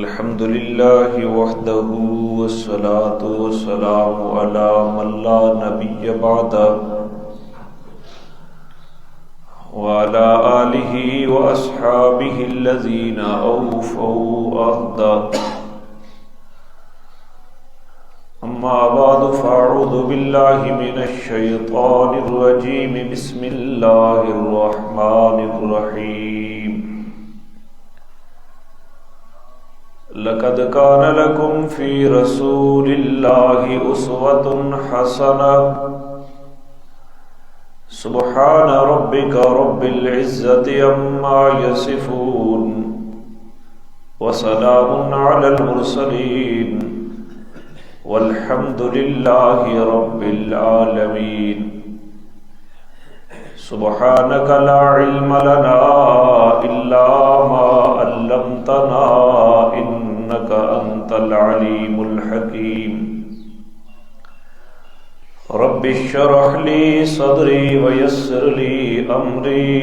الحمد لله وحده والصلاة والسلام على من لا نبي بعده وعلى آله وأصحابه الذين أوفوا عهده. أما بعد فأعوذ بالله من الشيطان الرجيم. بسم الله الرحمن الرحيم. لقد كان لكم في رسول الله أسوة حسنة. سبحان ربك رب العزة عما يصفون وسلام على المرسلين والحمد لله رب العالمين. سبحانك لا علم لنا إلا ما علمتنا إنك أنت العليم الحكيم. رب اشرح لي صدري ويسر لي أمري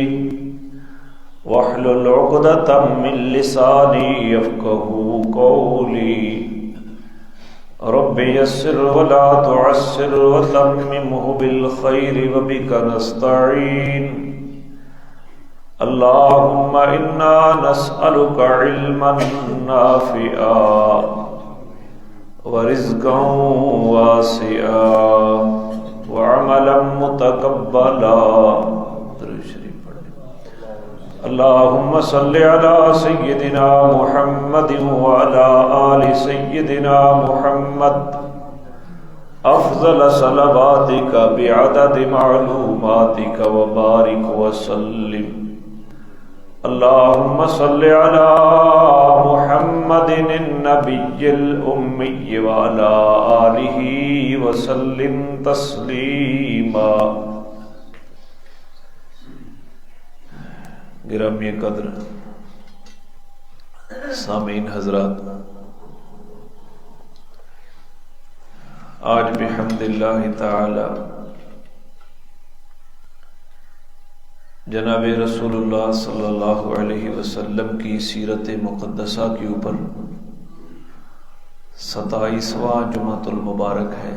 واحلل عقدة من لساني يفقهوا قولي. رب يسر ولا تعسر وتممه بالخير وبك نستعين. اللهم إنا نسألك علما نافعا ورزقا واسعا وعملا متقبلا. اللهم صل على سيدنا محمد وعلى آل سيدنا محمد أفضل صلواتك بعدد معلوماتك وبارك وسلم. اللهم صل على محمد النبي الأمي وعلى آله وسلم تسليما. گرامی قدر سامعین حضرات، آج بحمد اللہ تعالی جناب رسول اللہ صلی اللہ علیہ وسلم کی سیرت مقدسہ کے اوپر 27واں جمعۃ المبارک ہے.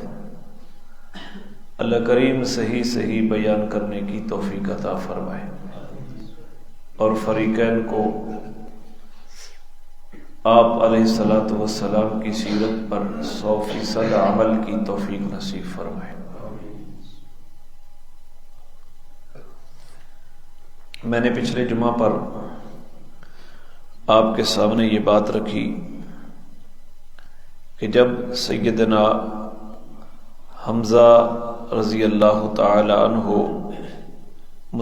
اللہ کریم صحیح بیان کرنے کی توفیق عطا فرمائے اور فریقین کو آپ علیہ الصلوۃ والسلام کی سیرت پر 100% عمل کی توفیق نصیب فرمائے. میں نے پچھلے جمعہ پر آپ کے سامنے یہ بات رکھی کہ جب سیدنا حمزہ رضی اللہ تعالی عنہ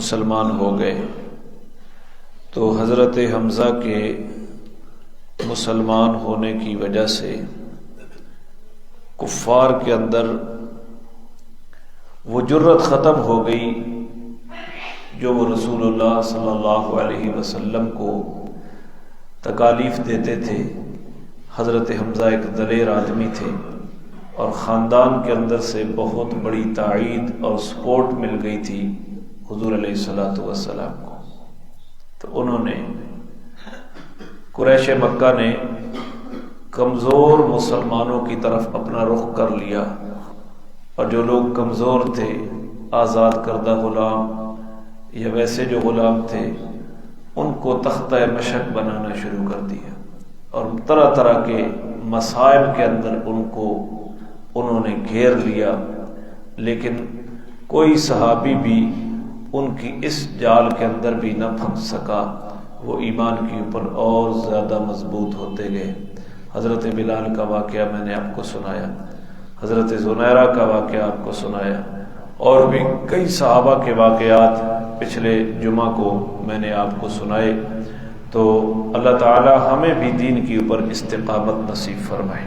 مسلمان ہو گئے تو حضرت حمزہ کے مسلمان ہونے کی وجہ سے کفار کے اندر وہ جرت ختم ہو گئی جو وہ رسول اللہ صلی اللہ علیہ وسلم کو تکالیف دیتے تھے. حضرت حمزہ ایک دلیر آدمی تھے اور خاندان کے اندر سے بہت بڑی تائید اور سپورٹ مل گئی تھی حضور علیہ الصلوۃ والسلام کو. تو انہوں نے قریش مکہ نے کمزور مسلمانوں کی طرف اپنا رخ کر لیا اور جو لوگ کمزور تھے، آزاد کردہ غلام یا ویسے جو غلام تھے، ان کو تختہ مشق بنانا شروع کر دیا اور طرح طرح کے مصائب کے اندر انہوں نے گھیر لیا. لیکن کوئی صحابی بھی ان کی اس جال کے اندر بھی نہ پھنس سکا. وہ ایمان کے اوپر اور زیادہ مضبوط ہوتے گئے. حضرت بلال کا واقعہ میں نے آپ کو سنایا، حضرت زنیرہ کا واقعہ آپ کو سنایا، اور بھی کئی صحابہ کے واقعات پچھلے جمعہ کو میں نے آپ کو سنائے. تو اللہ تعالی ہمیں بھی دین کے اوپر استقامت نصیب فرمائے.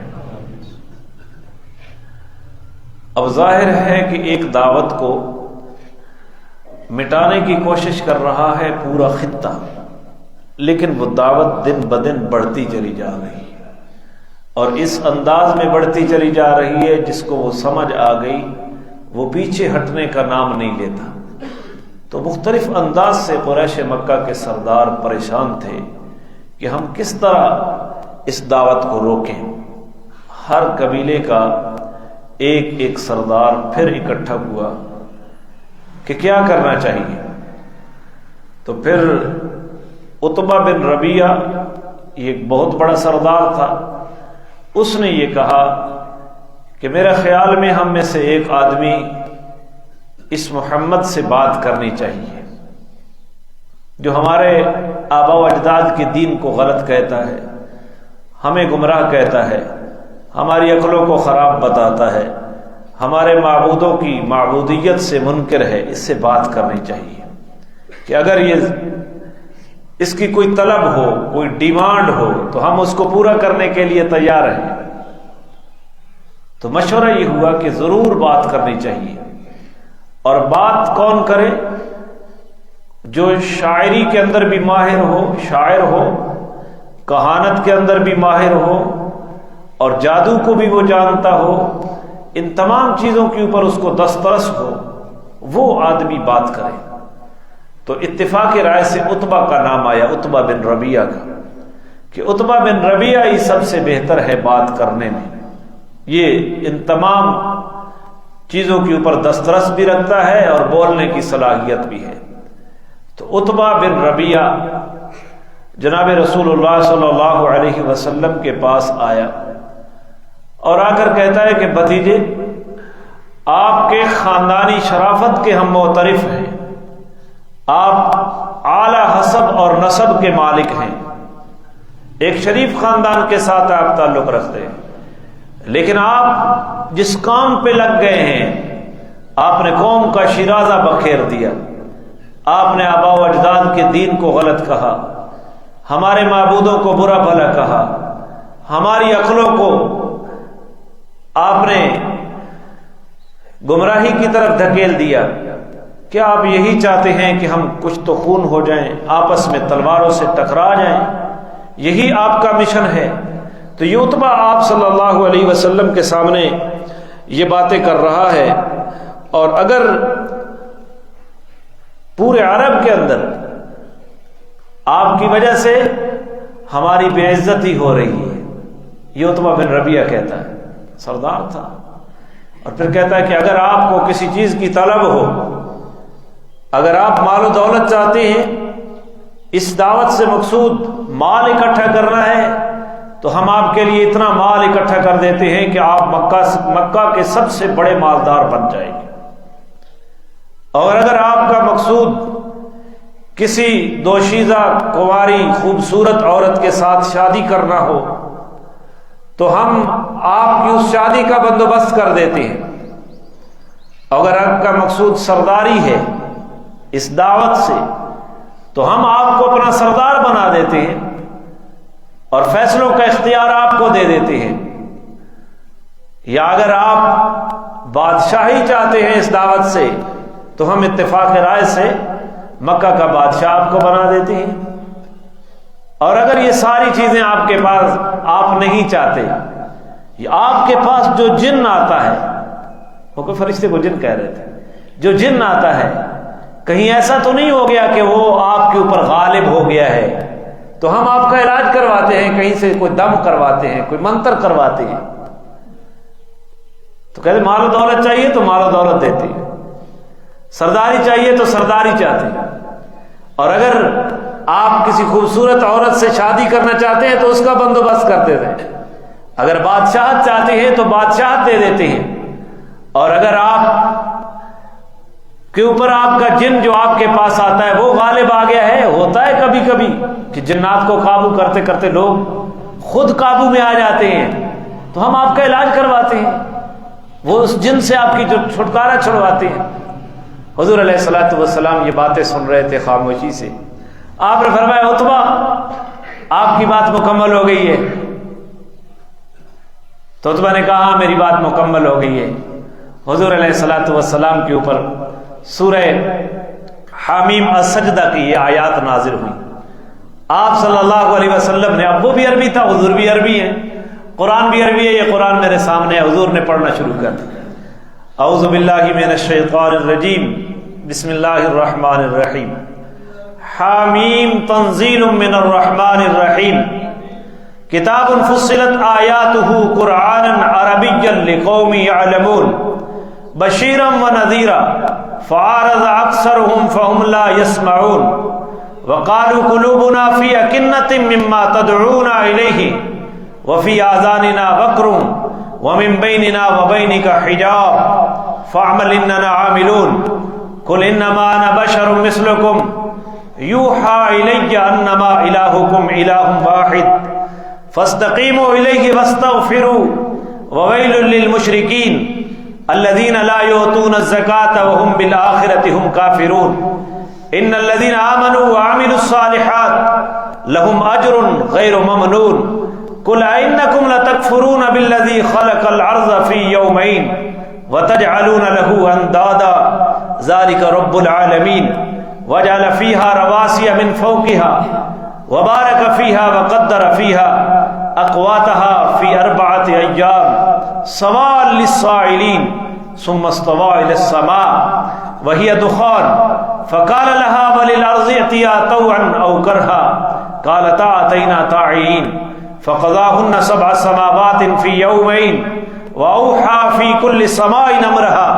اب ظاہر ہے کہ ایک دعوت کو مٹانے کی کوشش کر رہا ہے پورا خطہ، لیکن وہ دعوت دن بدن بڑھتی چلی جا رہی ہے اور اس انداز میں بڑھتی چلی جا رہی ہے جس کو وہ سمجھ آ گئی وہ پیچھے ہٹنے کا نام نہیں لیتا. تو مختلف انداز سے قریش مکہ کے سردار پریشان تھے کہ ہم کس طرح اس دعوت کو روکیں۔ ہر قبیلے کا ایک ایک سردار پھر اکٹھا ہوا کہ کیا کرنا چاہیے۔ تو پھر عتبہ بن ربیعہ، یہ ایک بہت بڑا سردار تھا، اس نے یہ کہا کہ میرے خیال میں ہم میں سے ایک آدمی اس محمد سے بات کرنی چاہیے جو ہمارے آبا و اجداد کے دین کو غلط کہتا ہے، ہمیں گمراہ کہتا ہے، ہماری عقلوں کو خراب بتاتا ہے، ہمارے معبودوں کی معبودیت سے منکر ہے، اس سے بات کرنی چاہیے کہ اگر یہ اس کی کوئی طلب ہو، کوئی ڈیمانڈ ہو تو ہم اس کو پورا کرنے کے لیے تیار ہیں۔ تو مشورہ یہ ہوا کہ ضرور بات کرنی چاہیے، اور بات کون کرے؟ جو شاعری کے اندر بھی ماہر ہو، شاعر ہو، کہانت کے اندر بھی ماہر ہو، اور جادو کو بھی وہ جانتا ہو، ان تمام چیزوں کے اوپر اس کو دسترس ہو، وہ آدمی بات کرے۔ تو اتفاق رائے سے عتبہ کا نام آیا، عتبہ بن ربیعہ کا، کہ عتبہ بن ربیعہ ہی سب سے بہتر ہے بات کرنے میں، یہ ان تمام چیزوں کے اوپر دسترس بھی رکھتا ہے اور بولنے کی صلاحیت بھی ہے۔ تو عتبہ بن ربیعہ جناب رسول اللہ صلی اللہ علیہ وسلم کے پاس آیا اور آ کر کہتا ہے کہ بھتیجے، آپ کے خاندانی شرافت کے ہم معترف ہیں، آپ اعلی حسب اور نسب کے مالک ہیں، ایک شریف خاندان کے ساتھ آپ تعلق رکھتے ہیں، لیکن آپ جس کام پہ لگ گئے ہیں، آپ نے قوم کا شیرازہ بکھیر دیا، آپ نے آبا و اجداد کے دین کو غلط کہا، ہمارے معبودوں کو برا بھلا کہا، ہماری عقلوں کو آپ نے گمراہی کی طرف دھکیل دیا۔ کیا آپ یہی چاہتے ہیں کہ ہم کچھ تو خون ہو جائیں، آپس میں تلواروں سے ٹکرا جائیں؟ یہی آپ کا مشن ہے؟ تو یہ عتبہ آپ صلی اللہ علیہ وسلم کے سامنے یہ باتیں کر رہا ہے، اور اگر پورے عرب کے اندر آپ کی وجہ سے ہماری بے عزتی ہو رہی ہے، یہ عتبہ بن ربیعہ کہتا ہے، سردار تھا، اور پھر کہتا ہے کہ اگر آپ کو کسی چیز کی طلب ہو، اگر آپ مال و دولت چاہتے ہیں، اس دعوت سے مقصود مال اکٹھا کرنا ہے، تو ہم آپ کے لیے اتنا مال اکٹھا کر دیتے ہیں کہ آپ مکہ کے سب سے بڑے مالدار بن جائیں گے۔ اور اگر آپ کا مقصود کسی دوشیزہ کنواری خوبصورت عورت کے ساتھ شادی کرنا ہو، تو ہم آپ کی اس شادی کا بندوبست کر دیتے ہیں۔ اگر آپ کا مقصود سرداری ہے اس دعوت سے، تو ہم آپ کو اپنا سردار بنا دیتے ہیں اور فیصلوں کا اختیار آپ کو دے دیتے ہیں۔ یا اگر آپ بادشاہی چاہتے ہیں اس دعوت سے، تو ہم اتفاق رائے سے مکہ کا بادشاہ آپ کو بنا دیتے ہیں۔ اور اگر یہ ساری چیزیں آپ کے پاس آپ نہیں چاہتے، یہ آپ کے پاس جو جن آتا ہے، وہ کوئی فرشتے کو جن کہہ رہے تھے، جو جن آتا ہے، کہیں ایسا تو نہیں ہو گیا کہ وہ آپ کے اوپر غالب ہو گیا ہے، تو ہم آپ کا علاج کرواتے ہیں، کہیں سے کوئی دم کرواتے ہیں، کوئی منتر کرواتے ہیں۔ تو کہتے مال و دولت چاہیے تو مال و دولت دیتے ہیں، سرداری چاہیے تو سرداری چاہتے ہیں، اور اگر آپ کسی خوبصورت عورت سے شادی کرنا چاہتے ہیں تو اس کا بندوبست کرتے تھے، اگر بادشاہت چاہتے ہیں تو بادشاہت دے دیتے ہیں، اور اگر آپ کے اوپر آپ کا جن جو آپ کے پاس آتا ہے وہ غالب آ گیا ہے، ہوتا ہے کبھی کبھی کہ جنات کو قابو کرتے کرتے لوگ خود قابو میں آ جاتے ہیں، تو ہم آپ کا علاج کرواتے ہیں، وہ اس جن سے آپ کی جو چھٹکارا چھڑواتے ہیں۔ حضور علیہ الصلوۃ والسلام یہ باتیں سن رہے تھے خاموشی سے۔ آپ نے فرمایا عتبہ آپ کی بات مکمل ہو گئی ہے؟ تو عتبہ نے کہا میری بات مکمل ہو گئی ہے۔ حضور علیہ الصلوۃ والسلام کے اوپر سورہ حامیم السجدہ کی یہ آیات نازل ہوئی۔ آپ صلی اللہ علیہ وسلم نے، اب وہ بھی عربی تھا، حضور بھی عربی ہے، قرآن بھی عربی ہے، یہ قرآن میرے سامنے ہے، حضور نے پڑھنا شروع کر دیا۔ اعوذ باللہ من الشیطان الرجیم، بسم اللہ الرحمن الرحیم، حامیم تنزیل من الرحمن الرحیم، کتاب فصلت آیاتہ قرآنا عربیا لقوم یعلمون بشیرا ونذیرا فأعرض اکثرهم فهم لا يسمعون وقالوا قلوبنا في أكنة مما تدعونا إليه وفي آذاننا وقر ومن بيننا وبينك حجاب فاعمل إننا عاملون قل إنما أنا بشر مثلكم يوحى إلي أنما إلهكم إله واحد فاستقيموا إليه واستغفروا وويل للمشركين الذين لا يؤتون الزكاة وهم بالآخرة هم كافرون ان الذين آمنوا وعملوا الصالحات لهم اجر غير ممنون قل أئنكم لتكفرون بالذي خلق الارض في يومين وتجعلون له اندادا ذلك رب العالمين وجعل فيها رواسي من فوقها وبارك فيها وقدر فيها اقواتها في 4 ايام سواء للسائلين ثم استوى الى السماء وهي دخان فقال لها وللارض ائتيا طوعا او كرها قالتا اتينا طاعين فقضاهن 7 سماوات في يومين واوحى في كل سماء امرها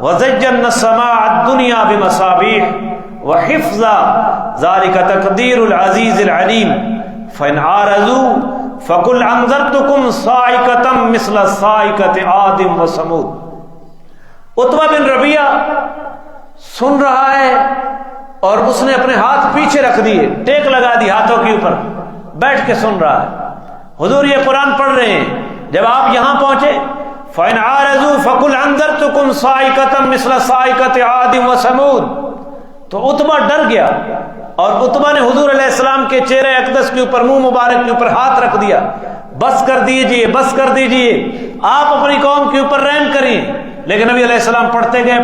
وزجنا السماء الدنيا بمصابيح وحفظا ذلك تقدير العزيز العليم فإن عارضوا فقل انذرتكم صاعقة مثل صاعقة عاد وثمود. عتبہ بن ربیعہ سن رہا ہے اور اس نے اپنے ہاتھ پیچھے رکھ دیے، ٹیک لگا دی ہاتھوں کے اوپر، بیٹھ کے سن رہا ہے. حضور یہ قرآن پڑھ رہے ہیں. جب آپ یہاں پہنچے فَإِنْ عَارَضُوا فَقُلْ أَنذَرْتُكُمْ صَاعِقَةً مِثْلَ صَاعِقَةِ عَادٍ وَثَمُودَ. تو عتبہ ڈر گیا اور عتبہ نے حضور علیہ السلام کے چہرے اقدس کے اوپر، منہ مبارک کے اوپر ہاتھ رکھ دیا. بس کر دیجئے، بس کر دیجئے، آپ اپنی قوم کے اوپر رحم کریں. لیکن نبی علیہ السلام پڑھتے گئے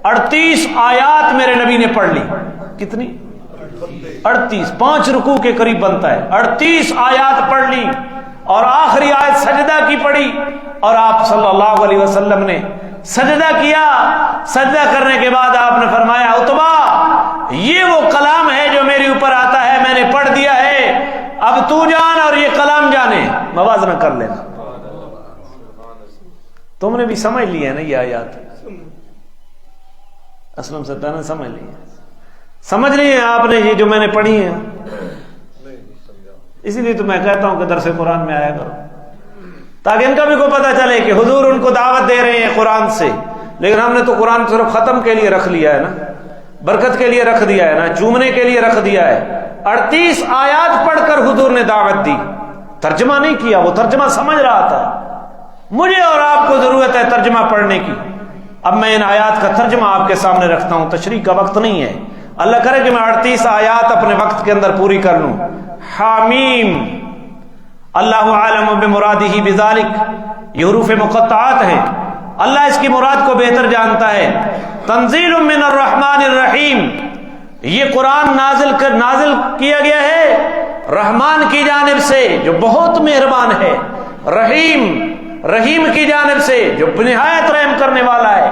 38 آیات میرے نبی نے پڑھ لی. کتنی؟ 38. 5 رکوع کے قریب بنتا ہے. 38 آیات پڑھ لی اور آخری آیت سجدہ کی پڑھی اور آپ صلی اللہ علیہ وسلم نے سجدہ کیا. سجدہ کرنے کے بعد آپ نے فرمایا عتبہ یہ وہ کلام ہے جو میرے اوپر آتا ہے، میں نے پڑھ دیا ہے، اب تو جان اور یہ کلام جانے. موازنہ کر لینا. تم نے بھی سمجھ لیا ہے نا یہ آیات؟ اسلم سطح نے سمجھ لی ہے. سمجھ لی ہے آپ نے یہ جو میں نے پڑھی ہے؟ اسی لیے تو میں کہتا ہوں کہ درس قرآن میں آیا کرو تاکہ ان کا بھی کو پتہ چلے کہ حضور ان کو دعوت دے رہے ہیں قرآن سے. لیکن ہم نے تو قرآن صرف ختم کے لیے رکھ لیا ہے نا، برکت کے لیے رکھ دیا ہے نا، چومنے کے لیے رکھ دیا ہے. 38 آیات پڑھ کر حضور نے دعوت دی، ترجمہ نہیں کیا. وہ ترجمہ سمجھ رہا تھا. مجھے اور آپ کو ضرورت ہے ترجمہ پڑھنے کی. اب میں ان آیات کا ترجمہ آپ کے سامنے رکھتا ہوں. تشریح کا وقت نہیں ہے. اللہ کرے کہ میں 38 آیات اپنے وقت کے اندر پوری کر لوں. حامیم اللہ عالم بمرادہ بذالک، یہ حروف مقطعات ہیں. اللہ اس کی مراد کو بہتر جانتا ہے. تنزیل من الرحمن الرحیم، یہ قرآن نازل کیا گیا ہے رحمان کی جانب سے جو بہت مہربان ہے، رحیم کی جانب سے جو نہایت رحم کرنے والا ہے.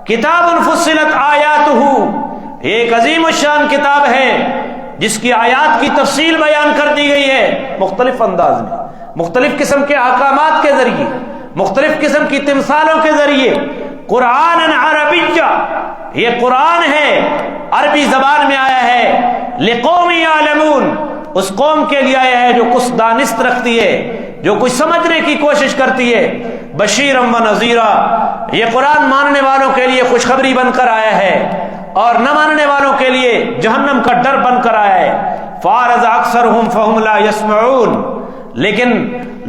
کتاب فصلت آیاتہ، یہ ایک عظیم الشان کتاب ہے جس کی آیات کی تفصیل بیان کر دی گئی ہے مختلف انداز میں، مختلف قسم کے احکامات کے ذریعے، مختلف قسم کی تمثالوں کے ذریعے. قرآن عربیہ، یہ قرآن ہے عربی زبان میں آیا ہے. لقوم یعلمون، اس قوم کے لیے آیا ہے جو کچھ دانست رکھتی ہے، جو کچھ سمجھنے کی کوشش کرتی ہے. بشیرم و نذیرا، یہ قرآن ماننے والوں کے لیے خوشخبری بن کر آیا ہے اور نہ ماننے والوں کے لیے جہنم کا ڈر بن کر آیا ہے. فارض اکثرهم فهم لا يسمعون، لیکن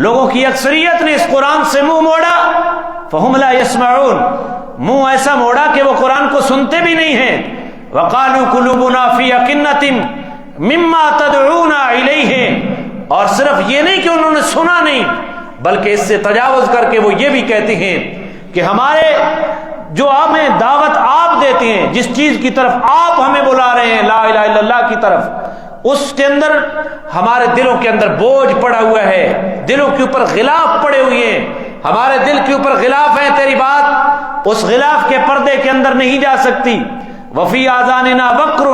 لوگوں کی اکثریت نے اس قرآن سے منہ موڑا. فهم لا يسمعون، منہ ایسا موڑا کہ وہ قرآن کو سنتے بھی نہیں ہیں. وقالوا قلوبنا في أكنة مما تدعونا إليه، اور صرف یہ نہیں کہ انہوں نے سنا نہیں بلکہ اس سے تجاوز کر کے وہ یہ بھی کہتے ہیں کہ ہمارے جو ہمیں دعوت آپ دیتے ہیں، جس چیز کی طرف آپ ہمیں بلا رہے ہیں لا الہ الا اللہ کی طرف، اس کے اندر ہمارے دلوں کے اندر بوجھ پڑا ہوا ہے، دلوں کے اوپر غلاف پڑے ہوئے ہیں، ہمارے دل کے اوپر غلاف ہے تیری بات، اس غلاف کے پردے کے اندر نہیں جا سکتی. وفی آذاننا وقر،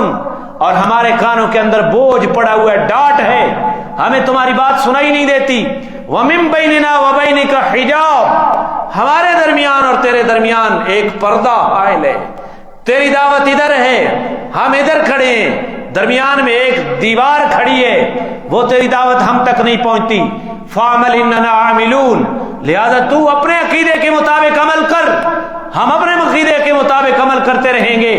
اور ہمارے کانوں کے اندر بوجھ پڑا ہوا ہے، ڈانٹ ہے، ہمیں تمہاری بات سنائی نہیں دیتی. وَمِن بَيْنِنَا وَبَيْنِكَ حِجَابٌ، ہمارے درمیان اور تیرے درمیان ایک پردہ حائل ہے. تیری دعوت ادھر ہے، ہم ادھر کھڑے ہیں، درمیان میں ایک دیوار کھڑی ہے، وہ تیری دعوت ہم تک نہیں پہنچتی. فَعْمَلْ إِنَّنَا عَامِلُونَ، لہذا تو اپنے عقیدے کے مطابق عمل کر، ہم اپنے عقیدے کے مطابق عمل کرتے رہیں گے.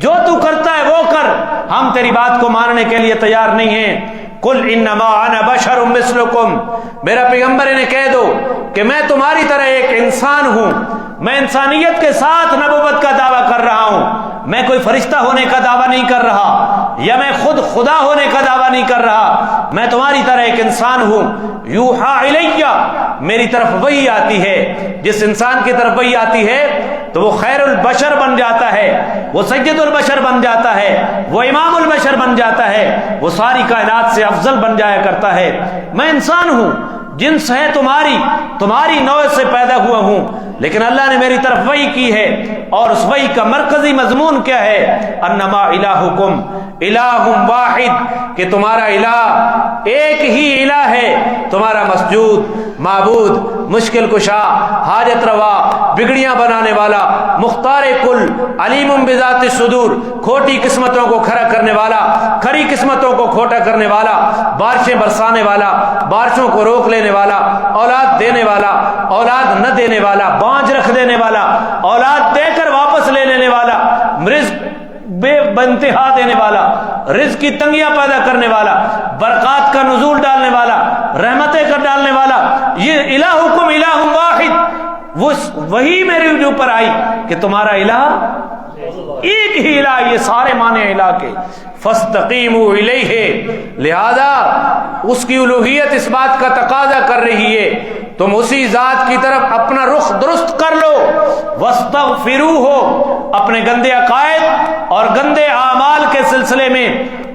جو تو کرتا ہے وہ کر، ہم تیری بات کو ماننے کے لیے تیار نہیں ہیں. قُلْ إِنَّمَا أَنَا بَشَرٌ مِثْلُكُمْ، میرا پیغمبر انہیں کہہ دو کہ میں تمہاری طرح ایک انسان ہوں، میں انسانیت کے ساتھ نبوت کا دعویٰ کر رہا ہوں. میں کوئی فرشتہ ہونے کا دعویٰ نہیں کر رہا، یا میں خود خدا ہونے کا دعویٰ نہیں کر رہا. میں تمہاری طرح ایک انسان ہوں. یوحا الیہ، میری طرف وحی آتی ہے. جس انسان کی طرف وحی آتی ہے تو وہ خیر البشر بن جاتا ہے، وہ سید البشر بن جاتا ہے، وہ امام البشر بن جاتا ہے، وہ ساری کائنات سے افضل بن جایا کرتا ہے. میں انسان ہوں، جنس ہے تمہاری نوع سے پیدا ہوا ہوں، لیکن اللہ نے میری طرف وحی کی ہے. اور اس وحی کا مرکزی مضمون کیا ہے؟ انما الہکم الہ واحد، کہ تمہارا الہ ایک ہی الہ ہے. تمہارا مسجود، معبود، مشکل کشا، حاجت روا، بگڑیاں بنانے والا، مختار کل، علیم بذات الصدور، کھوٹی قسمتوں کو کھڑا کرنے والا، کھری قسمتوں کو کھوٹا کرنے والا، بارشیں برسانے والا، بارشوں کو روک لینے والا، اولاد دینے والا، اولاد نہ دینے والا، بانجھ رکھ دینے والا، اولاد دے کر واپس لے لینے والا، رزق بے بنتہا دینے والا، رزق کی تنگیاں پیدا کرنے والا، برکات کا نزول ڈالنے والا، رحمتیں کر ڈالنے والا. یہ الہکم الہ واحد، وہی میرے اوپر آئی کہ تمہارا الہ ایک ہی الہ. یہ سارے معنی الہ کے. فاستقیموا الیہ، لہذا اس کی الوہیت اس بات کا تقاضا کر رہی ہے تم اسی ذات کی طرف اپنا رخ درست کر لو. واستغفروہ، اپنے گندے عقائد اور گندے اعمال کے سلسلے میں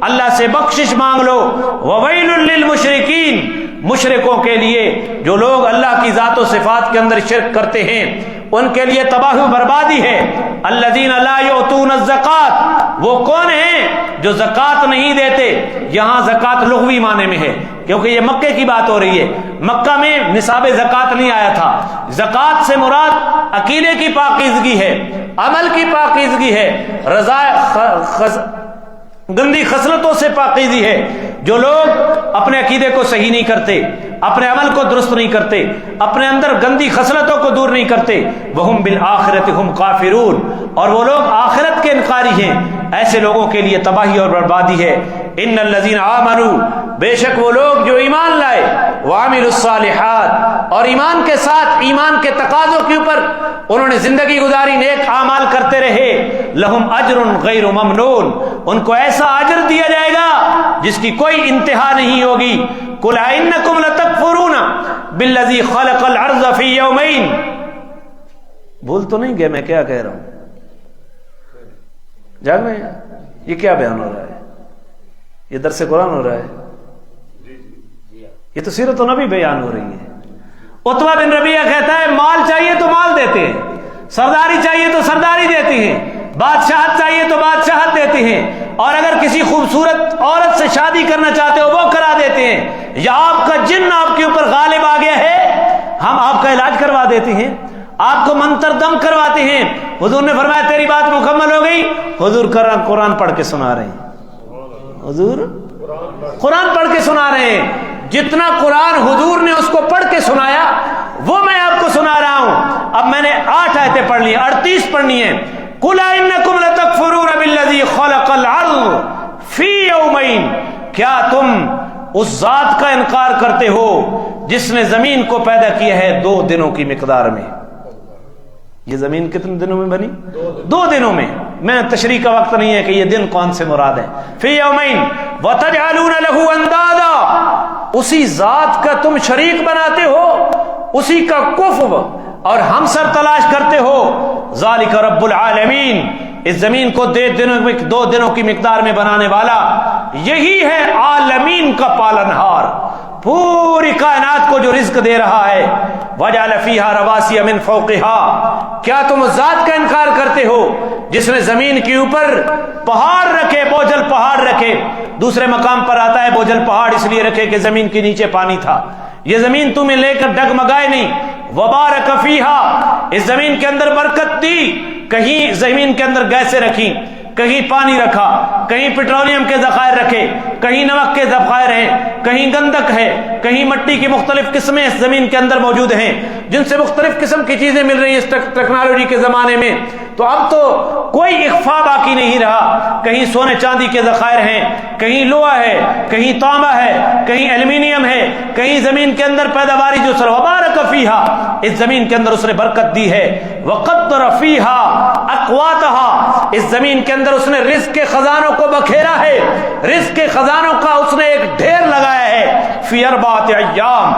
اللہ سے بخشش مانگ لو. وویل للمشرکین، مشرکوں کے لیے جو لوگ اللہ کی ذات و صفات کے اندر شرک کرتے ہیں ان کے لیے تباہی و بربادی ہے. الذین لا یؤتون الزکات، وہ کون ہیں جو زکات نہیں دیتے. یہاں زکات لغوی معنی میں ہے کیونکہ یہ مکے کی بات ہو رہی ہے. مکہ میں نصاب زکات نہیں آیا تھا. زکات سے مراد عقیدے کی پاکیزگی ہے، عمل کی پاکیزگی ہے، گندی خصلتوں سے پاکیزگی ہے. جو لوگ اپنے عقیدے کو صحیح نہیں کرتے، اپنے عمل کو درست نہیں کرتے، اپنے اندر گندی خصلتوں کو دور نہیں کرتے، وہم بالآخرۃ ہم کافرون، اور وہ لوگ آخرت کے انکاری ہیں، ایسے لوگوں کے لیے تباہی اور بربادی ہے. ان الذین آمنوا، بے شک وہ لوگ جو ایمان لائے، وعملوا الصالحات، اور ایمان کے ساتھ ایمان کے تقاضوں کے اوپر انہوں نے زندگی گزاری، نیک اعمال کرتے رہے، لہم اجر غیر ممنون، ان کو ایسا اجر دیا جائے گا جس کی کوئی انتہا نہیں ہوگی. قل انکم لتکفرون بالذی خلق الارض فی یومین. بھول تو نہیں گئے میں کیا کہہ رہا ہوں؟ جاگ میں یہ کیا بیان ہو رہا ہے؟ یہ درس قرآن ہو رہا ہے؟ یہ تو سیرت النبی بیان ہو رہی ہے. عتبہ بن ربیعہ کہتا ہے مال چاہیے تو مال دیتے ہیں، سرداری چاہیے تو سرداری دیتی ہیں، بادشاہت چاہیے تو بادشاہت دیتے ہیں، اور اگر کسی خوبصورت عورت سے شادی کرنا چاہتے ہو وہ کرا دیتے ہیں. یا آپ کا جن آپ کے اوپر غالب آ گیا ہے، ہم آپ کا علاج کروا دیتے ہیں، آپ کو منتر دم کرواتے ہیں. حضور نے فرمایا تیری بات مکمل ہو گئی، حضور قرآن پڑھ کے سنا رہے ہیں. حضور قرآن پڑھ کے سنا رہے ہیں. جتنا قرآن حضور نے اس کو پڑھ کے سنایا وہ میں آپ کو سنا رہا ہوں. اب میں نے 8 آیتیں پڑھ لی، 38 پڑھنی ہیں. قُلْ إِنَّكُمْ لَتَكْفُرُونَ بِالَّذِي خَلَقَ الْأَرْضَ فِي يَوْمَيْنِ، کیا تم اس ذات کا انکار کرتے ہو جس نے زمین کو پیدا کیا ہے 2 دنوں کی مقدار میں. یہ زمین کتنے دنوں میں بنی؟ 2 دنوں میں. میں تشریح کا وقت نہیں ہے کہ یہ دن کون سے مراد ہے. فی یومین وتجعلون له اندادا، اسی ذات کا تم شریک بناتے ہو، اسی کا کفو اور ہمسر تلاش کرتے ہو. ذالک رب العالمین، اس زمین کو 2 دنوں کی مقدار میں بنانے والا یہی ہے عالمین کا پالنہار، پوری کائنات کو جو رزق دے رہا ہے. وجعل فیہا رواسی من فوقہا، کیا تم اس ذات کا انکار کرتے ہو جس نے زمین کے اوپر پہاڑ رکھے، بوجھل پہاڑ رکھے، دوسرے مقام پر آتا ہے بوجھل پہاڑ اس لیے رکھے کہ زمین کے نیچے پانی تھا، یہ زمین تمہیں لے کر ڈگمگائے نہیں، وبارک فیہا، اس زمین کے اندر برکت دی، کہیں زمین کے اندر گیسیں رکھی، کہیں پانی رکھا، کہیں پیٹرولیم کے ذخائر رکھے، کہیں نمک کے ذخائر ہیں، کہیں گندک ہے، کہیں مٹی کی مختلف قسمیں اس زمین کے اندر موجود ہیں جن سے مختلف قسم کی چیزیں مل رہی ہیں اس ٹیکنالوجی کے زمانے میں۔ تو اب تو کوئی اخفا باقی نہیں رہا، کہیں سونے چاندی کے ذخائر ہیں، کہیں لوہا ہے، کہیں تانبا ہے، کہیں ایلومینیم ہے، کہیں زمین کے اندر پیداواری جو سر وبارک فیہا، اس زمین کے اندر اس نے برکت دی ہے، وقدر فیہا اقواتہا، اس زمین کے اندر اس نے رزق کے خزانوں کو بکھیرا ہے، رزق کے خزانوں کا اس نے ایک ڈھیر لگایا ہے، فی اربعۃ ایام،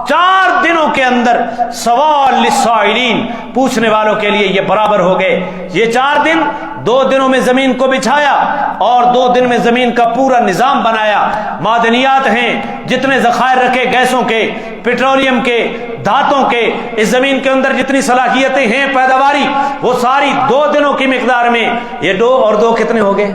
4 دنوں کے اندر، سوال للسائلین، پوچھنے والوں کے لیے یہ برابر ہو گئے۔ یہ 4 دن، 2 دنوں میں زمین کو بچھایا اور 2 دن میں زمین کا پورا نظام بنایا، معدنیات ہیں، جتنے ذخائر رکھے گیسوں کے، پیٹرولیم کے، دھاتوں کے، اس زمین کے اندر جتنی صلاحیتیں ہیں پیداواری، وہ ساری 2 دنوں کی مقدار میں، یہ 2 اور 2 کتنے ہو گئے؟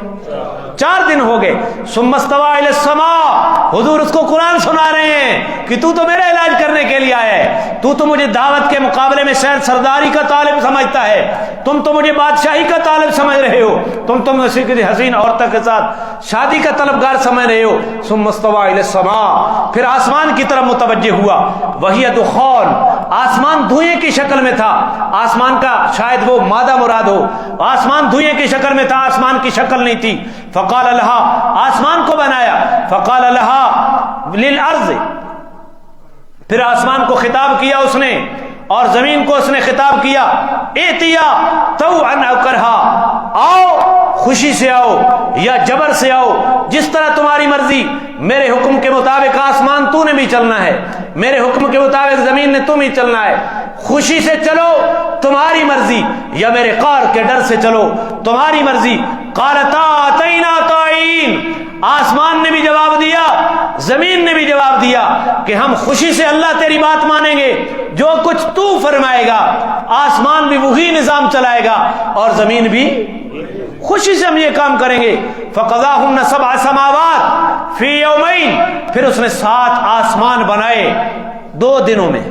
4 دن ہو گئے۔ ثم استوى الى السماء، حضور اس کو قرآن سنا رہے ہیں کہ تو میرا علاج کرنے کے لیے آیا ہے، تو مجھے دعوت کے مقابلے میں شاید سرداری کا طالب سمجھتا ہے، تم تو مجھے بادشاہی کا طالب سمجھ رہے ہو، تم حسین عورتوں کے ساتھ شادی کا طلبگار سمجھ رہے ہو۔ ثم استوى الى السماء، پھر آسمان کی طرف متوجہ ہوا، وہی دخان، آسمان دھوئیں کی شکل میں تھا، آسمان کا شاید وہ مادہ مراد ہو، آسمان دھوئیں کی شکل میں تھا، آسمان کی شکل نہیں تھی۔ فقال لہا، آسمان کو بنایا، فقال لہا للارض، پھر آسمان کو خطاب کیا اس نے اور زمین کو اس نے خطاب کیا، ائتیا طوعا او کرہا، آؤ خوشی سے آؤ یا جبر سے آؤ، جس طرح تمہاری مرضی، میرے حکم کے مطابق آسمان تو نے بھی چلنا ہے، میرے حکم کے مطابق زمین نے تم ہی چلنا ہے، خوشی سے چلو تمہاری مرضی یا میرے قہر کے ڈر سے چلو تمہاری مرضی۔ قالتا اتینا طائعین، آسمان نے بھی جواب دیا، زمین نے بھی جواب دیا کہ ہم خوشی سے اللہ تیری بات مانیں گے، جو کچھ تو فرمائے گا، آسمان بھی وہی نظام چلائے گا اور زمین بھی خوشی سے ہم یہ کام کریں گے۔ فقضاہن 7 سماوات فی یومین، پھر اس نے 7 آسمان بنائے 2 دنوں میں۔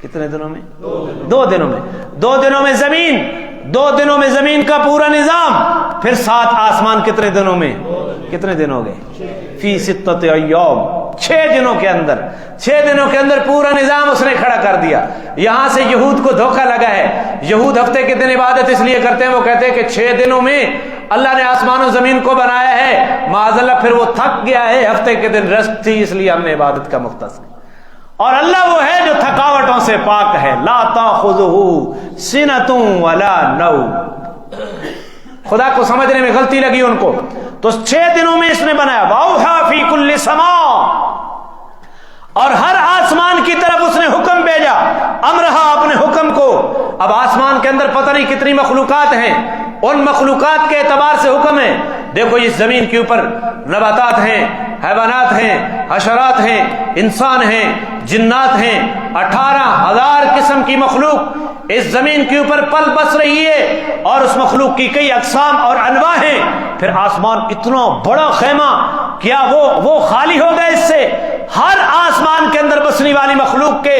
کتنے دنوں میں؟ 2 دنوں میں۔ 2 دنوں میں زمین، 2 دنوں میں زمین کا پورا نظام، پھر 7 آسمان کتنے دنوں میں؟ کتنے دن ہو گئے؟ فی 6 ایام، 6 دنوں کے اندر، 6 دنوں کے اندر پورا نظام اس نے کھڑا کر دیا۔ یہاں سے یہود کو دھوکہ لگا ہے، یہود ہفتے کے دن عبادت اس لیے کرتے ہیں، وہ کہتے ہیں کہ 6 دنوں میں اللہ نے آسمان و زمین کو بنایا ہے، معاذ اللہ پھر وہ تھک گیا ہے، ہفتے کے دن ریسٹ تھی اس لیے ہم نے عبادت کا مختص۔ اور اللہ وہ ہے جو تھکاوٹوں سے پاک ہے، لا تاخذہ سنۃ ولا نوم، خدا کو سمجھنے میں غلطی لگی ان کو، تو 6 دنوں میں اس نے بنایا۔ واوحی فی کل سماء، اور ہر آسمان کی طرف اس نے حکم بھیجا، امرہا، اپنے حکم کو۔ اب آسمان کے اندر پتہ نہیں کتنی مخلوقات ہیں، ان مخلوقات کے اعتبار سے حکم ہے۔ دیکھو اس زمین کے اوپر نباتات ہیں، حیوانات ہیں، حشرات ہیں، انسان ہیں، جنات ہیں، 18,000 قسم کی مخلوق اس زمین کے اوپر پل بس رہی ہے، اور اس مخلوق کی کئی اقسام اور انواع ہیں۔ پھر آسمان اتنا بڑا خیمہ، کیا وہ خالی ہوگا اس سے؟ ہر آسمان کے اندر بسنے والی مخلوق کے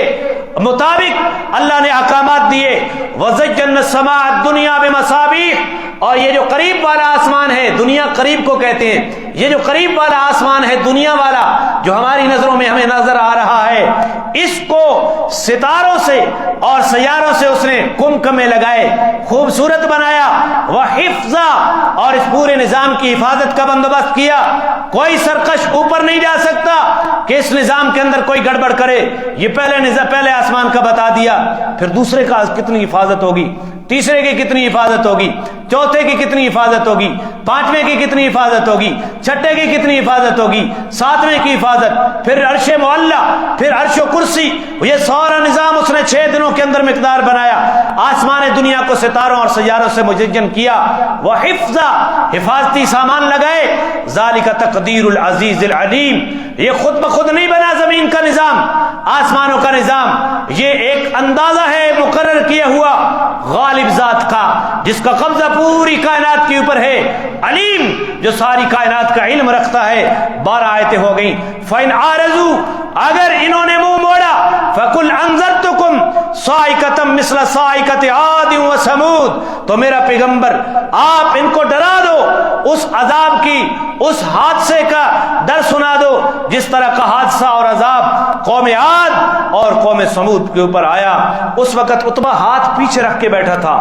مطابق اللہ نے احکامات دیے۔ وَزَيَّنَّا السَّمَاءَ الدُّنْيَا بِمَصَابِيحَ، اور یہ جو قریب والا آسمان ہے، دنیا قریب کو کہتے ہیں، یہ جو قریب والا آسمان ہے، دنیا والا جو ہماری نظروں میں ہمیں نظر آ رہا ہے، اس کو ستاروں سے اور سیاروں سے اس نے کمکمے لگائے، خوبصورت بنایا، وحفظا، اور اس پورے نظام کی حفاظت کا بندوبست کیا۔ کوئی سرکش اوپر نہیں جا سکتا کہ اس نظام کے اندر کوئی گڑبڑ کرے۔ یہ پہلے آسمان کا بتا دیا، پھر دوسرے کا کتنی حفاظت ہوگی، تیسرے کی کتنی حفاظت ہوگی، چوتھے کی کتنی حفاظت ہوگی، 5ویں کی کتنی حفاظت ہوگی، 6ٹھے کی کتنی حفاظت ہوگی، 7ویں کی حفاظت، پھر عرش معلیٰ، پھر عرش و کرسی، یہ سارا نظام اس نے 6 دنوں کے اندر مقدار بنایا۔ آسمان دنیا کو ستاروں اور سیاروں سے مزین کیا، وہ حفاظتی سامان لگائے۔ ذالک تقدیر العزیز العلیم، یہ خود بخود نہیں بنا زمین کا نظام، آسمانوں کا نظام، یہ ایک اندازہ ہے مقرر کیا ہوا، غالب ذات کا جس کا قبضہ پوری کائنات کے اوپر ہے، علیم جو ساری کائنات کا علم رکھتا ہے۔ 12 آیتیں ہو گئیں۔ فَإِنْ عَارَضُوا، اگر انہوں نے منہ موڑا، فَقُلْ أَنذَرْتُكُمْ صَاعِقَةً مِثْلَ صَاعِقَةِ عَادٍ وَثَمُودَ، تو میرا پیغمبر آپ ان کو ڈرا دو، اس عذاب کی، اس حادثے کا ڈر سنا دو جس طرح کا حادثہ اور عذاب قوم عاد اور قوم سمود کے اوپر آیا۔ اس وقت عتبہ ہاتھ پیچھے رکھ کے بیٹھا تھا،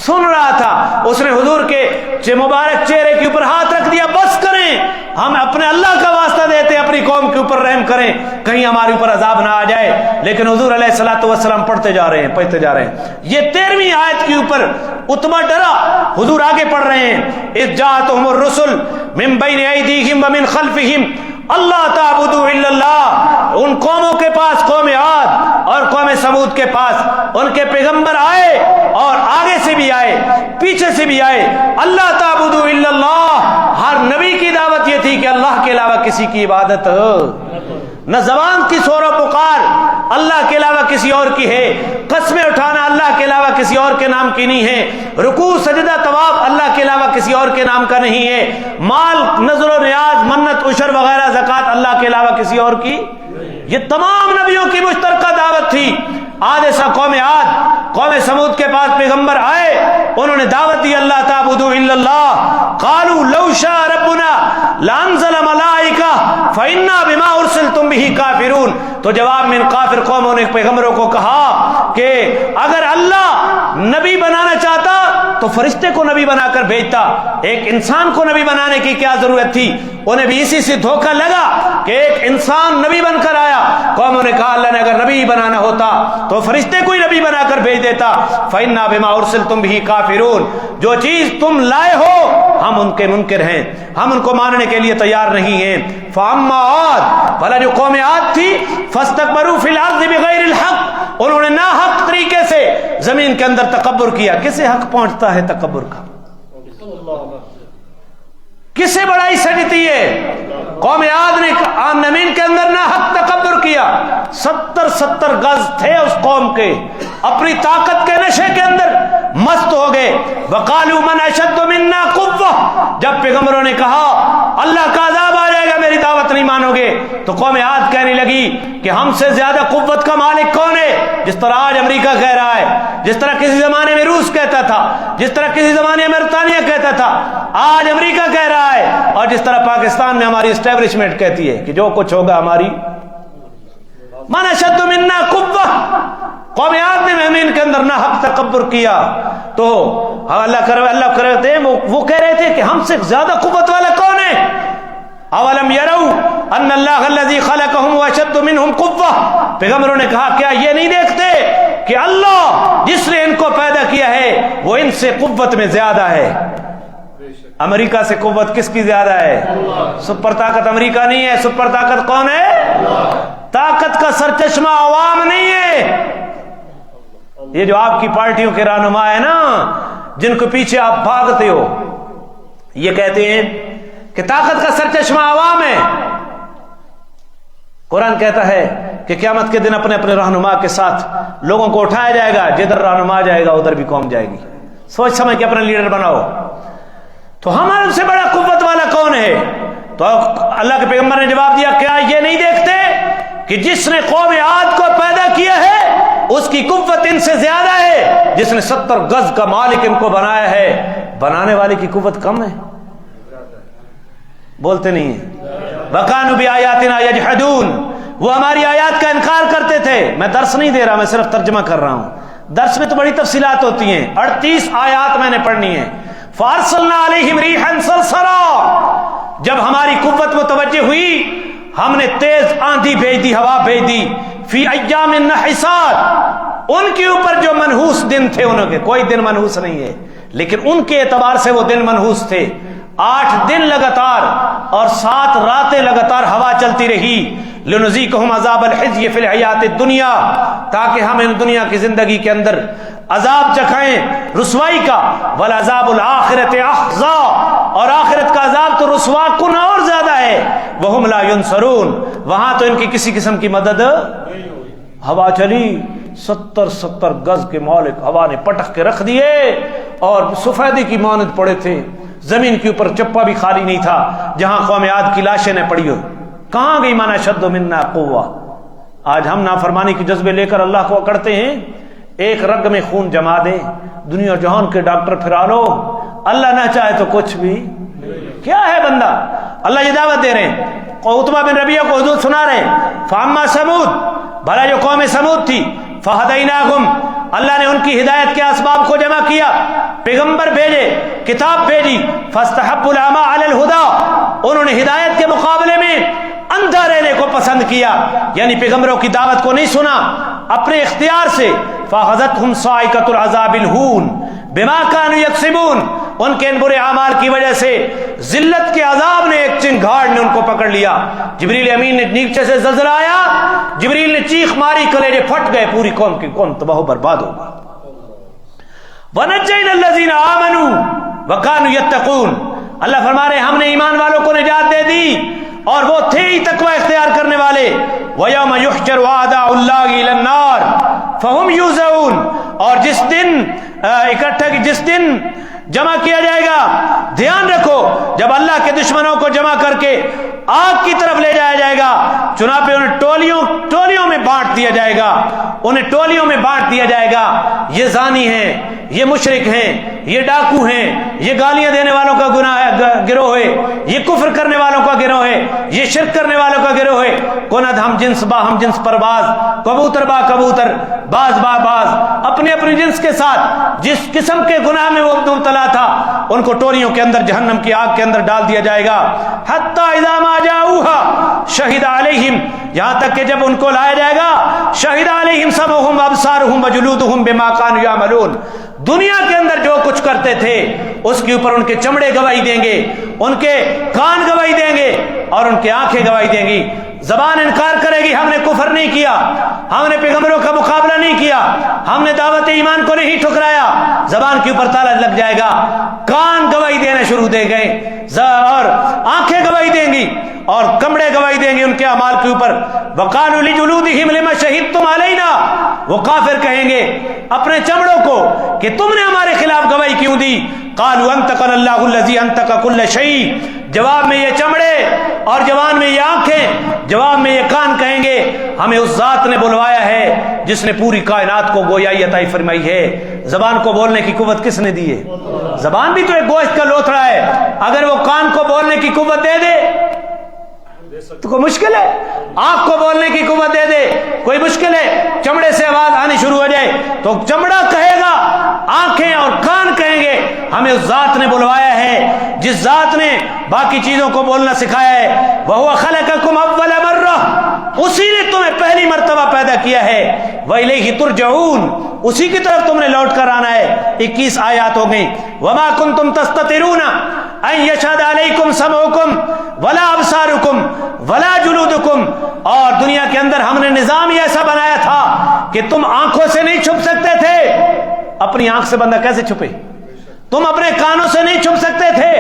سن رہا تھا۔ اس نے حضور کے مبارک چہرے کے اوپر ہاتھ رکھ دیا، بس کریں، ہم اپنے اللہ کا واسطہ دیتے ہیں، اپنی قوم کے اوپر رحم کریں، کہیں ہمارے اوپر عذاب نہ آ جائے۔ لیکن حضور علیہ الصلوۃ والسلام پڑھتے جا رہے ہیں۔ یہ 13ویں آیت کے اوپر عتبہ ڈرا، حضور آگے پڑھ رہے ہیں۔ اذ جاءتهم الرسل من بین ایدیہم ومن خلفہم اللہ تعبدوا الا اللہ، ان قوموں کے پاس، قوم عاد اور قوم سمود کے پاس ان کے پیغمبر آئے، اور آگے سے بھی آئے، پیچھے سے بھی آئے۔ اللہ تعبدوا الا اللہ، ہر نبی کی دعوت یہ تھی کہ اللہ کے علاوہ کسی کی عبادت نہ زبان کی شور و پکار اللہ کے علاوہ کسی اور کی ہے، قسمیں اٹھانا اللہ کے علاوہ کسی اور کے نام کی نہیں ہے، رکوع سجدہ طواف اللہ کے علاوہ کسی اور کے نام کا نہیں ہے، مال نذر و نیاز منت عشر وغیرہ زکوٰۃ اللہ کے علاوہ کسی اور کی، یہ تمام نبیوں کی مشترکہ دعوت تھی۔ آج ایسا قوم عاد قوم سمود کے پاس پیغمبر آئے، انہوں نے دعوت دی اللہ تعبدوا الا اللہ، قالوا لو شاء ربنا لانزل ملائکہ فإنا بما ارسلتم به کافرون، تو جواب میں ان کافر قوموں نے پیغمبروں کو کہا کہ اگر اللہ نبی بنانا چاہتا تو فرشتے کو نبی بنا کر بھیجتا، ایک انسان کو نبی بنانے کی کیا ضرورت تھی؟ انہیں بھی اسی سے دھوکہ لگا کہ ایک انسان نبی بن کر آیا۔ قوموں نے کہا اللہ نے اگر نبی بنانا ہوتا تو فرشتے کو ہی نبی بنا کر بھیج دیتا۔ فإنا بما ارسلتم به کافرون، جو چیز تم لائے ہو ہم ان کے منکر ہیں، ہم ان کو ماننے کے لیے تیار نہیں ہیں۔ فاما عاد، بھلا جو قوم عاد تھی، فاستكبروا فی الارض بغیر الحق، انہوں نے ناحق طریقے سے زمین کے اندر تکبر کیا۔ کسے حق پہنچتا ہے تکبر کا؟ کسے بڑائی سجتی ہے؟ قوم عاد نے زمین کے اندر ناحق تکبر کیا۔ 70 گز تھے اس قوم کے، اپنی طاقت کے نشے کے اندر مست ہو گئے۔ وقالوا من اشد منا قوة، جب پیغمبروں نے کہا اللہ کا عذاب آ جائے گا میری دعوت نہیں مانو گے، تو قوم عاد کہنے لگی کہ ہم سے زیادہ قوت کا مالک کون ہے؟ جس طرح آج امریکہ کہہ رہا ہے، جس طرح کسی زمانے میں روس کہتا تھا، جس طرح کسی زمانے میں برطانیہ کہتا تھا، آج امریکہ کہہ رہا ہے، اور جس طرح پاکستان میں ہماری اسٹیبلشمنٹ کہتی ہے کہ جو کچھ ہوگا ہماری من اشد منا قوة۔ قوم عاد نے زمین کے اندر ناحق تکبر کیا، تو اللہ کرتے ہیں وہ کہہ رہے تھے کہ ہم سے زیادہ قوت والا کون ہے؟ اولم یروا ان اللہ الذی خلقهم واشد منهم قوة، پیغمبروں نے کہا کیا یہ نہیں دیکھتے کہ اللہ جس نے ان کو پیدا کیا ہے وہ ان سے قوت میں زیادہ ہے؟ امریکہ سے قوت کس کی زیادہ ہے؟ سپر طاقت امریکہ نہیں ہے، سپر طاقت کون ہے؟ طاقت کا سرچشمہ عوام نہیں ہے۔ یہ جو آپ کی پارٹیوں کے رہنما ہے نا، جن کو پیچھے آپ بھاگتے ہو، یہ کہتے ہیں کہ طاقت کا سرچشمہ عوام ہے۔ قرآن کہتا ہے کہ قیامت کے دن اپنے اپنے رہنما کے ساتھ لوگوں کو اٹھایا جائے گا، جدھر رہنما جائے گا ادھر بھی قوم جائے گی۔ سوچ سمجھ کے اپنا لیڈر بناؤ۔ تو ہمارے سے بڑا قوت والا کون ہے؟ تو اللہ کے پیغمبر نے جواب دیا کیا یہ نہیں دیکھتے کہ جس نے قوم عاد کو پیدا کیا ہے اس کی قوت ان سے زیادہ ہے، جس نے 70 گز کا مالک ان کو بنایا ہے، بنانے والے کی قوت کم ہے؟ بولتے نہیں ہیں۔ وَكَانُوا بِآيَاتِنَا يَجْحَدُونَ، وہ ہماری آیات کا انکار کرتے تھے۔ میں درس نہیں دے رہا، میں صرف ترجمہ کر رہا ہوں، درس میں تو بڑی تفصیلات ہوتی ہیں۔ 38 آیات میں نے پڑھنی ہے۔ فَأَرْسَلْنَا عَلَيْهِمْ رِيحًا صَرْصَرًا، جب ہماری قوت متوجہ ہوئی ہم نے تیز آندھی بھیج دی، ہوا بھیج دی۔ فی ایام نحسات، ان کے اوپر جو منحوس دن تھے، انہوں کے کوئی دن منحوس نہیں ہے لیکن ان کے اعتبار سے وہ دن منحوس تھے۔ 8 دن لگاتار اور 7 راتیں لگاتار ہوا چلتی رہی۔ لنذیقہم عذاب الخزی فی الحیات الدنیا، تاکہ ہم ان دنیا کی زندگی کے اندر عذاب چکھائیں رسوائی کا۔ والعذاب الآخرۃ اخزی، اور آخرت کا عذاب تو رسوا کن اور زیادہ ہے۔ وہم لا ینصرون، وہاں تو ان کی کسی قسم کی مدد، ہوا چلی 70 گز کے مالک ہوا نے پٹک کے رکھ دیے اور سفیدی کی مانند پڑے تھے. زمین کے اوپر چپا بھی خالی نہیں تھا جہاں قوم عاد کی لاشیں نہ پڑی ہو. کہاں گئی من اشد منا قوہ؟ آج ہم نافرمانی کے جذبے لے کر اللہ کو اکڑتے ہیں. ایک رگ میں خون جما دے, دنیا جہان کے ڈاکٹر پھرا لو, اللہ نہ چاہے تو کچھ بھی. کیا ہے بندہ؟ اللہ یہ دعوت دے رہے ہیں. عتبہ بن ربیعہ کو حضور سنا رہے ہیں, فاما سمود, بھلا جو قوم سمود تھی, فہدیناہم, اللہ نے ان کی ہدایت کے اسباب کو جمع کیا, پیغمبر بھیجے, کتاب بھیجی, فاستحبوا العمى علی الہدی, انہوں نے ہدایت کے مقابلے میں اندھا رہنے کو پسند کیا, یعنی پیغمبروں کی دعوت کو نہیں سنا اپنے اختیار سے. فاخذتهم صاعقۃ العذاب الہون بما كانوا یکسبون, ان کے ان برے اعمال کی وجہ سے ذلت کے عذاب نے ایک چنگھاڑ نے ان کو پکڑ لیا. جبریل امین نے نیچے سے زلزلہ آیا, جبریل نے چیخ ماری, کلیجے پھٹ گئے, پوری قوم کی قوم تباہ و برباد ہو گئی. وَنَجَّيْنَا الَّذِينَ آمَنُوا وَكَانُوا يَتَّقُونَ, اللہ فرما رہے ہم نے ایمان والوں کو نجات دے دی اور وہ تھے ہی تقوی اختیار کرنے والے. وَيَوْمَ يُحْشَرُ أَعْدَاءُ اللَّهِ إِلَى النَّارِ فَهُمْ يُوزَعُونَ, اور جس دن جمع کیا جائے گا, دھیان رکھو, جب اللہ کے دشمنوں کو جمع کر کے آگ کی طرف لے جایا جائے گا, چنانچہ انہیں ٹولیوں میں بانٹ دیا جائے گا, انہیں ٹولیوں میں بانٹ دیا جائے گا. یہ زانی ہیں, یہ مشرک ہیں, یہ ڈاکو ہیں, یہ گالیاں دینے والوں کا گروہ ہے, یہ کفر کرنے والوں کا گروہ ہے, یہ شرک کرنے والوں کا گروہ ہے. کند ہم جنس با ہم جنس پرواز, کبوتر با کبوتر, باز با باز, اپنے اپنے جنس کے ساتھ جس قسم کے گناہ میں وہ مبتلا تھا ان کو ٹولیوں کے اندر جہنم کی آگ کے اندر ڈال دیا جائے گا. حتی اذا ما جاؤہا شہد علیہم, یہاں تک کہ جب ان کو لایا جائے گا, شہد علیہم سمعہم وابصارہم وجلودہم بما کانوا یعملون, دنیا کے اندر جو کچھ کرتے تھے اس کے اوپر ان کے چمڑے گواہی دیں گے, ان کے کان گواہی دیں گے اور ان کی آنکھیں گواہی دیں گی. زبان انکار کرے گی, ہم نے کفر نہیں کیا, ہم نے پیغمبروں کا مقابلہ نہیں کیا, ہم نے دعوت ایمان کو نہیں ٹھکرایا. زبان کے اوپر تالا لگ جائے گا, کان گواہی دینا شروع دے گئے اور آنکھیں گواہی دیں گی اور کمڑے گواہی دیں گے ان کے اعمال کے اوپر. وقالوا لجلودہم لما شہدتم علینا, وہ کافر کہیں گے اپنے چمڑوں کو کہ تم نے ہمارے خلاف گواہی کیوں دی. قالوا انطقنا اللہ الذی انطق کل شیء, جواب میں یہ چمڑے اور جواب میں یہ آنکھیں, جواب میں یہ کان کہیں گے ہمیں اس ذات نے بلوایا ہے جس نے پوری کائنات کو گویائی عطا فرمائی ہے. زبان کو بولنے کی قوت کس نے دی ہے؟ زبان بھی تو ایک گوشت کا لوتھڑا ہے, اگر وہ کان کو بولنے کی قوت دے دے تو کوئی مشکل ہے, آنکھ کو بولنے کی قوت دے دے کوئی مشکل ہے, چمڑے سے آواز آنی شروع ہو جائے تو چمڑا کہے گا, آنکھیں اور کان کہیں گے ہمیں اس ذات نے بلوایا ہے جس ذات نے باقی چیزوں کو بولنا سکھایا ہے. وَهُوَ خَلَقَكُمْ أَوَّلَ مَرَّةٍ, اسی نے تمہیں پہلی مرتبہ پیدا کیا ہے. وَإِلَيْهِ تُرْجَعُونَ, اسی کی طرف تم نے لوٹ کر آنا ہے. 21 آیات ہو گئی. وَمَا كُنْتُمْ تَسْتَتِرُونَ أَن يَشْهَدَ عَلَيْكُمْ سَمْعُكُمْ وَلَا أَبْصَارُكُمْ وَلَا جُلُودُكُمْ, اور دنیا کے اندر ہم نے نظام ہی ایسا بنایا تھا کہ تم آنکھوں سے نہیں چھپ سکتے تھے. اپنی آنکھ سے بندہ کیسے چھپے؟ تم اپنے کانوں سے نہیں چھپ سکتے تھے,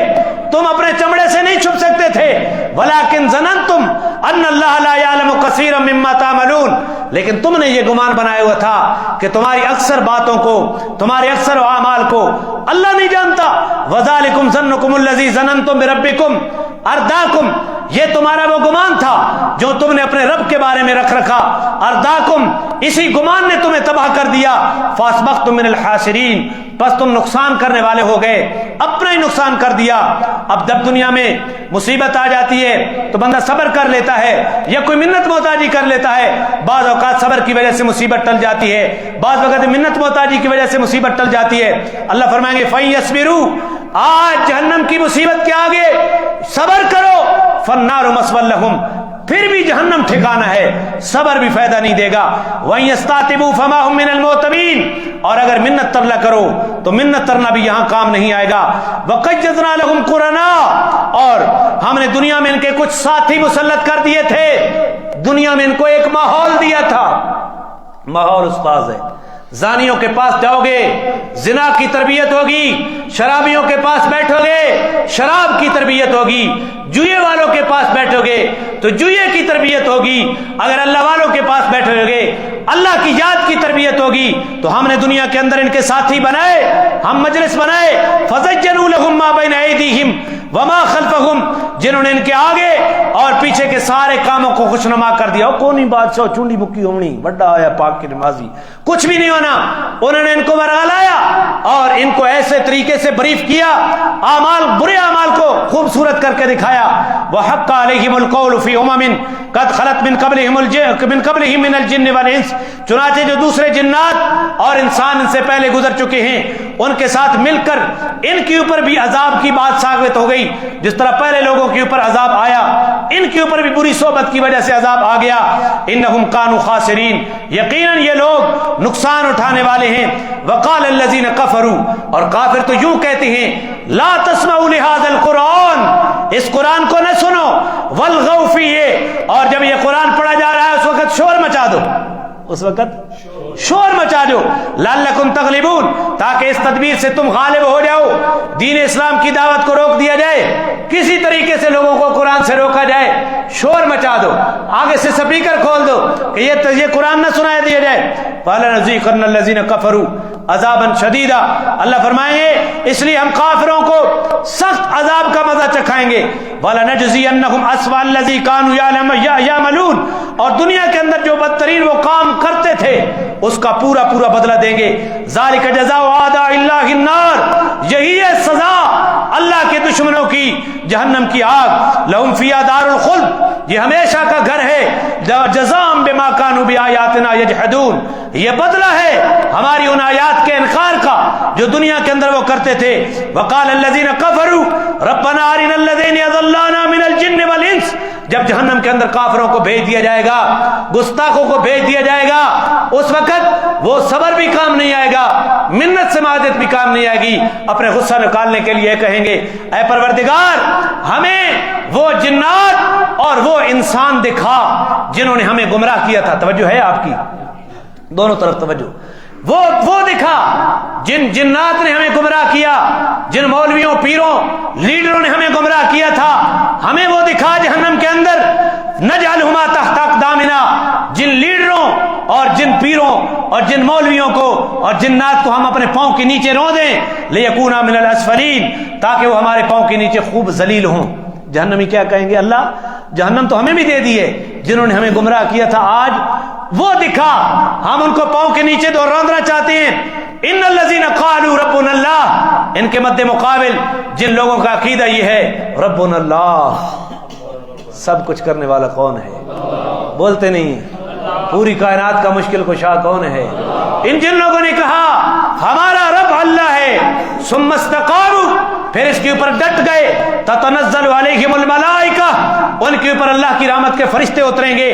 تم اپنے چمڑے سے نہیں چھپ سکتے تھے. وَلَكِنْ ظَنَنْتُمْ أَنَّ اللَّهَ لَا يَعْلَمُ كَثِيرًا مِمَّا تَعْمَلُونَ, لیکن تم نے یہ گمان بنایا ہوا تھا کہ تمہاری اکثر باتوں کو, تمہارے اکثر اعمال کو اللہ نہیں جانتا. وَذَلِكُمْ ظَنُّكُمُ الَّذِي ظَنَنْتُمْ بِرَبِّكُمْ ارداکم, یہ تمہارا وہ گمان تھا جو تم نے اپنے رب کے بارے میں رکھ رکھا. ارداکم, اسی گمان نے تمہیں تباہ کر دیا. فاسبقتم من الخاسرین, بس تم نقصان کرنے والے ہو گئے, اپنا ہی نقصان کر دیا. اب جب دنیا میں مصیبت آ جاتی ہے تو بندہ صبر کر لیتا ہے یا کوئی منت محتاجی کر لیتا ہے. بعض اوقات صبر کی وجہ سے مصیبت ٹل جاتی ہے, بعض وقت منت محتاجی کی وجہ سے مصیبت ٹل جاتی ہے. اللہ فرمائیں گے فَيَصْبِرُوا, آج جہنم کی مصیبت کے آگے صبر کرو. فَالنَّارُ مَثْوًى لَهُمْ, پھر بھی جہنم ٹھکانہ ہے, صبر بھی فائدہ نہیں دے گا. وَإِن يَسْتَعْتِبُوا فَمَا هُم مِّنَ الْمُعْتَبِينَ, اور اگر منت ترلا کرو تو منت ترنا بھی یہاں کام نہیں آئے گا. وَقَيَّضْنَا لَهُمْ قُرَنَاءَ, اور ہم نے دنیا میں ان کے کچھ ساتھی مسلط کر دیے تھے. دنیا میں ان کو ایک ماحول دیا تھا. ماحول استاذ ہے, زانیوں کے پاس جاؤ گے زنا کی تربیت ہوگی, شرابیوں کے پاس بیٹھو گے شراب کی تربیت ہوگی, جوئے والوں کے پاس بیٹھو گے تو جوئے کی تربیت ہوگی. اگر اللہ والوں کے پاس بیٹھو گے اللہ کی یاد کی تربیت ہوگی تو ہم نے دنیا کے اندر ان کے ساتھی بنائے, ہم مجلس بنائے. فَزَيَّنُوا لَهُم مَّا بَيْنَ أَيْدِيهِمْ وَمَا خَلْفَهُمْ, جنہوں نے ان کے آگے اور پیچھے کے سارے کاموں کو خوشنما کر دیا. کونی بادشاہ چونڈی مکی ہونی بڑا آیا پاک کی نمازی, کچھ بھی نہیں ہونا. انہوں نے ان کو برگلایا اور ان کو ایسے طریقے سے بریف کیا, اعمال برے اعمال کو خوبصورت کر کے دکھایا. وَحَقَّ عَلَيْهِمُ الْقَوْلُ فِي أُمَمٍ قَدْ خَلَتْ مِنْ قَبْلِهِمْ مِنَ الْجِنِّ وَالْإِنسِ, چنانچہ جو دوسرے جنات اور انسان ان سے پہلے گزر چکے ہیں ان کے ساتھ مل کر ان کے اوپر بھی عذاب کی بات ثابت ہو گئی. جس طرح پہلے لوگوں کے اوپر عذاب آیا, ان کے اوپر بھی بری صحبت کی وجہ سے عذاب آ گیا. انہم کانوا خاسرین, یقیناً یہ لوگ نقصان اٹھانے والے ہیں. وقال الذین کفروا, اور کافر تو یوں کہتے ہیں, لا تسمعوا لهذا القرآن, اس قرآن کو نہ سنو, والغوا فیہ, اور جب یہ قرآن پڑھا جا رہا ہے اس وقت شور مچا دو, اس وقت شور مچا دو. لعلکم تغلبون, تاکہ اس تدبیر سے تم غالب ہو جاؤ, دین اسلام کی دعوت کو روک دیا جائے, کسی طریقے سے لوگوں کو قرآن سے روکا جائے. شور مچا دو, آگے سے سپیکر کھول دو کہ یہ قرآن نہ سنایا دیا جائے. فَلَنُذِيقَنَّ الَّذِينَ كَفَرُوا عذابًا شدیدا, اللہ فرمائیں گے اس لیے ہم کافروں کو سخت عذاب کا مزہ چکھائیں گے. وَلَنَجْزِيَنَّهُمْ أَسْوَأَ الَّذِي كَانُوا يَعْمَلُونَ, اور دنیا کے اندر جو بدترین وہ کام کرتے تھے اس کا پورا پورا بدلہ دیں گے. ذَلِكَ جَزَاءُ أَعْدَاءِ اللَّهِ النَّارِ, یہی ہے سزا اللہ کے دشمنوں کی, جہنم کی آگ. لَهُمْ فِيهَا دَارُ الْخُلْدِ, یہ ہمیشہ کا گھر ہے. جَزَاءً بِمَا كَانُوا بِآيَاتِنَا يَجْحَدُونَ, یہ بدلہ ہے ہماری ان آیات کے انکار کا جو دنیا کے اندر وہ کرتے تھے. وقال الذين كفروا ربنا ارنا الذين اضلانا من الجن والانس, جب جہنم کے اندر کافروں کو بھیج دیا جائے گا, گستاخوں کو بھیج دیا جائے گا, اس وقت وہ صبر بھی کام نہیں آئے گا, منت سماجت بھی کام نہیں آئے گی. اپنے غصہ نکالنے کے لیے کہیں گے, اے پروردگار ہمیں وہ جنات اور وہ انسان دکھا جنہوں نے ہمیں گمراہ کیا تھا. توجہ ہے آپ کی, دونوں طرف توجہ. وہ دکھا جن جنات نے ہمیں گمراہ کیا, جن مولویوں پیروں لیڈروں نے ہمیں گمراہ کیا تھا, ہمیں وہ دکھا جہنم کے اندر. نجعلہما تحت اقدامنا, جن لیڈروں اور جن پیروں اور جن مولویوں کو اور جنات کو ہم اپنے پاؤں کے نیچے رو دیں. لیکونا من الاسفلین, تاکہ وہ ہمارے پاؤں کے نیچے خوب ذلیل ہوں. جہنمی کیا کہیں گے, اللہ جہنم تو ہمیں بھی دے دی ہے, جنہوں نے ہمیں گمراہ کیا تھا آج وہ دکھا, ہم ان کو پاؤں کے نیچے دو روندنا چاہتے ہیں. ان الذین قالوا ربنا اللہ, ان کے مد مقابل جن لوگوں کا عقیدہ یہ ہے ربنا اللہ, سب کچھ کرنے والا کون ہے, بولتے نہیں, پوری کائنات کا مشکل کشا کون ہے. ان جن لوگوں نے کہا ہمارا رب اللہ ہے, ثم استقاموا, پھر اس کے اوپر ڈٹ گئے, تتنزل علیہم الملائکہ, ان کے اوپر اللہ کی رحمت کے فرشتے اتریں گے.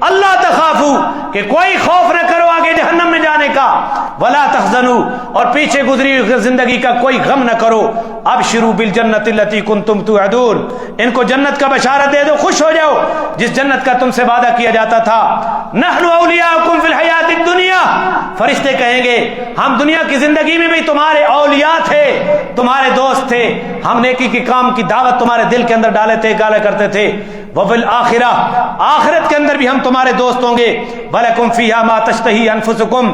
اللہ تخافو, کہ کوئی خوف نہ کرو آگے جہنم میں جانے کا. ولا تحزنوا, اور پیچھے گزری ہوئی زندگی کا کوئی غم نہ کرو. ابشروا بالجنۃ التي كنتم توعدون, ان کو جنت کا بشارت دے دو, خوش ہو جاؤ جس جنت کا تم سے وعدہ کیا جاتا تھا. نحن اولیاؤکم فی الحیات الدنیا, فرشتے کہیں گے ہم دنیا کی زندگی میں بھی تمہارے اولیاء تھے, تمہارے دوست تھے, ہم نیکی کے کام کی دعوت تمہارے دل کے اندر ڈالے تھے, گالا کرتے تھے. وفی الآخرہ, آخرت کے اندر بھی ہم تمہارے دوست ہوں گے. وَلَكُمْ فِيهَا مَا تَشْتَهِي أَنفُسُكُمْ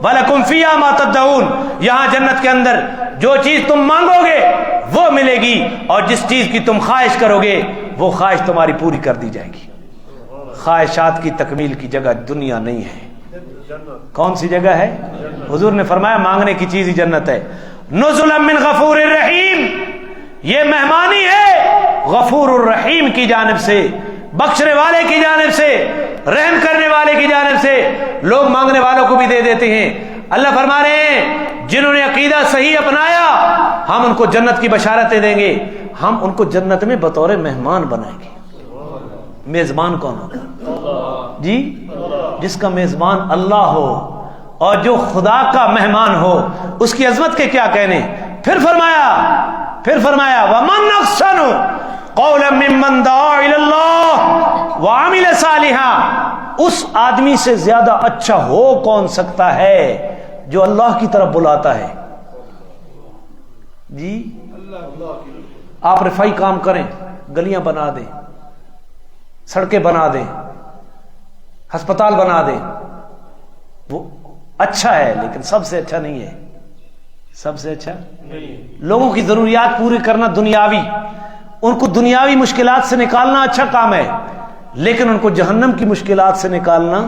وَلَكُمْ فِيهَا مَا تَدَّعُونَ, یہاں جنت کے اندر جو چیز تم مانگو گے وہ ملے گی, اور جس چیز کی تم خواہش کرو گے وہ خواہش تمہاری پوری کر دی جائے گی. خواہشات کی تکمیل کی جگہ دنیا نہیں ہے. کون سی جگہ ہے؟ حضور نے فرمایا مانگنے کی چیز ہی جنت ہے. نزلا من غفور الرحیم, یہ مہمانی ہے غفور الرحیم کی جانب سے, بخشنے والے کی جانب سے, رحم کرنے والے کی جانب سے. لوگ مانگنے والوں کو بھی دے دیتے ہیں. اللہ فرما رہے ہیں جنہوں نے عقیدہ صحیح اپنایا ہم ان کو جنت کی بشارتیں دیں گے, ہم ان کو جنت میں بطور مہمان بنائیں گے. میزبان کون ہوگا جی؟ جس کا میزبان اللہ ہو اور جو خدا کا مہمان ہو, اس کی عظمت کے کیا کہنے. پھر فرمایا وَمَنْ أَحْسَنُ قَوْلًا مِّمَّنْ دَعَا إِلَى اللَّهِ وَعَمِلَ صَالِحًا, اس آدمی سے زیادہ اچھا ہو کون سکتا ہے جو اللہ کی طرف بلاتا ہے. جی آپ رفائی کام کریں, گلیاں بنا دیں, سڑکیں بنا دیں, ہسپتال بنا دیں, وہ اچھا ہے لیکن سب سے اچھا نہیں ہے. سب سے اچھا لوگوں کی ضروریات پوری کرنا دنیاوی، ان کو دنیاوی مشکلات سے نکالنا اچھا کام ہے، لیکن ان کو جہنم کی مشکلات سے نکالنا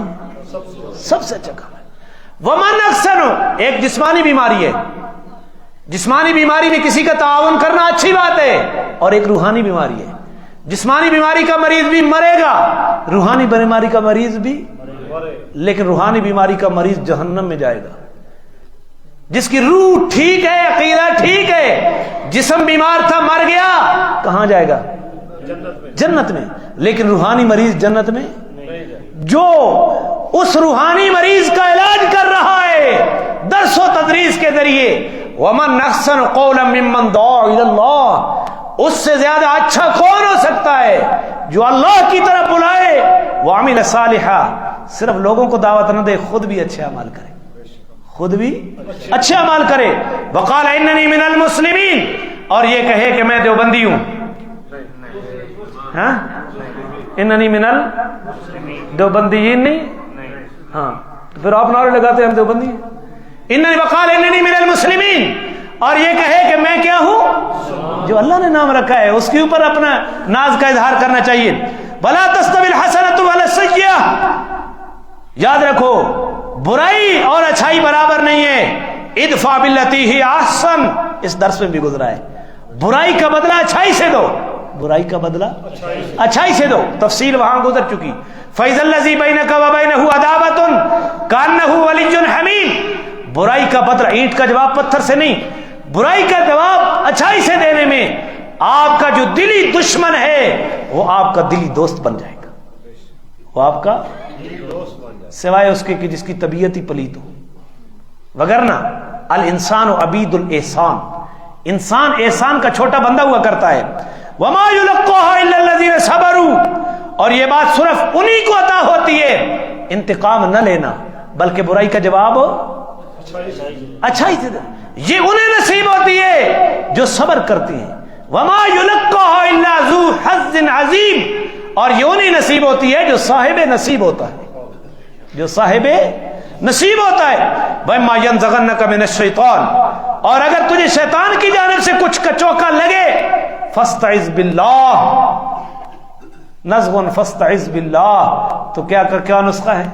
سب سے اچھا کام ہے. ومن احسن، ایک جسمانی بیماری ہے، جسمانی بیماری میں کسی کا تعاون کرنا اچھی بات ہے، اور ایک روحانی بیماری ہے. جسمانی بیماری کا مریض بھی مرے گا، روحانی بیماری کا مریض بھی، لیکن روحانی بیماری کا مریض جہنم میں جائے گا. جس کی روح ٹھیک ہے، عقیدہ ٹھیک ہے، جسم بیمار تھا مر گیا، کہاں جائے گا؟ جنت میں. لیکن روحانی مریض جنت میں، جو اس روحانی مریض کا علاج کر رہا ہے درس و تدریس کے ذریعے. ومن احسن قولا ممن دعا الی اللہ، اس سے زیادہ اچھا کون ہو سکتا ہے جو اللہ کی طرف بلائے. وعمل صالحا، صرف لوگوں کو دعوت نہ دے، خود بھی اچھے اعمال کرے، خود بھی اچھے اعمال کرے. وقال اننی من المسلمین، اور یہ کہے کہ میں دیوبندی ہوں. ہاں اننی من دیوبندیین نہیں، ہاں پھر آپ نعرے لگاتے ہیں ہم دیوبندی ہیں. اننی وقال اننی من المسلمین، اور یہ کہے کہ میں کیا ہوں؟ جو اللہ نے نام رکھا ہے اس کے اوپر اپنا ناز کا اظہار کرنا چاہیے. ولا تستوی الحسنۃ ولا السیئۃ، یاد رکھو برائی اور اچھائی برابر نہیں ہے. ادفع باللتی ہی احسن، اس درس میں بھی گزرا ہے. برائی کا بدلہ اچھائی سے دو، برائی کا بدلہ اچھائی سے دو، تفصیل وہاں گزر چکی. فَإِذَا الَّذِي بَيْنَكَ وَبَيْنَهُ عَدَاوَةٌ كَأَنَّهُ وَلِيٌّ حَمِيمٌ. برائی کا بدلہ، اینٹ کا جواب پتھر سے نہیں، برائی کا جواب اچھائی سے دینے میں آپ کا جو دلی دشمن ہے وہ آپ کا دلی دوست بن جائے گا. وہ آپ کا سوائے اس کے کہ جس کی طبیعت ہی پلیت ہو. وگرنہ الانسان عبید الاحسان، انسان احسان کا چھوٹا بندہ ہوا کرتا ہے. وما یلقاها الا الذین صبروا، اور یہ بات صرف انہی کو عطا ہوتی ہے. انتقام نہ لینا بلکہ برائی کا جواب اچھائی سے، یہ انہیں نصیب ہوتی ہے جو صبر کرتی ہیں. وما یلقاها الا ذو حظ عظیم، اور یہ انہیں نصیب ہوتی ہے جو صاحب نصیب ہوتا ہے، جو صاحب نصیب ہوتا ہے. وَإِمَّا يَنزَغَنَّكَ مِنَ الشَّيْطَانِ، اور اگر تجھے شیطان کی جانب سے کچھ کچوکا لگے، فَاسْتَعِذْ بِاللَّهِ، نزغن فاستعذ باللہ، تو کیا نسخہ ہے؟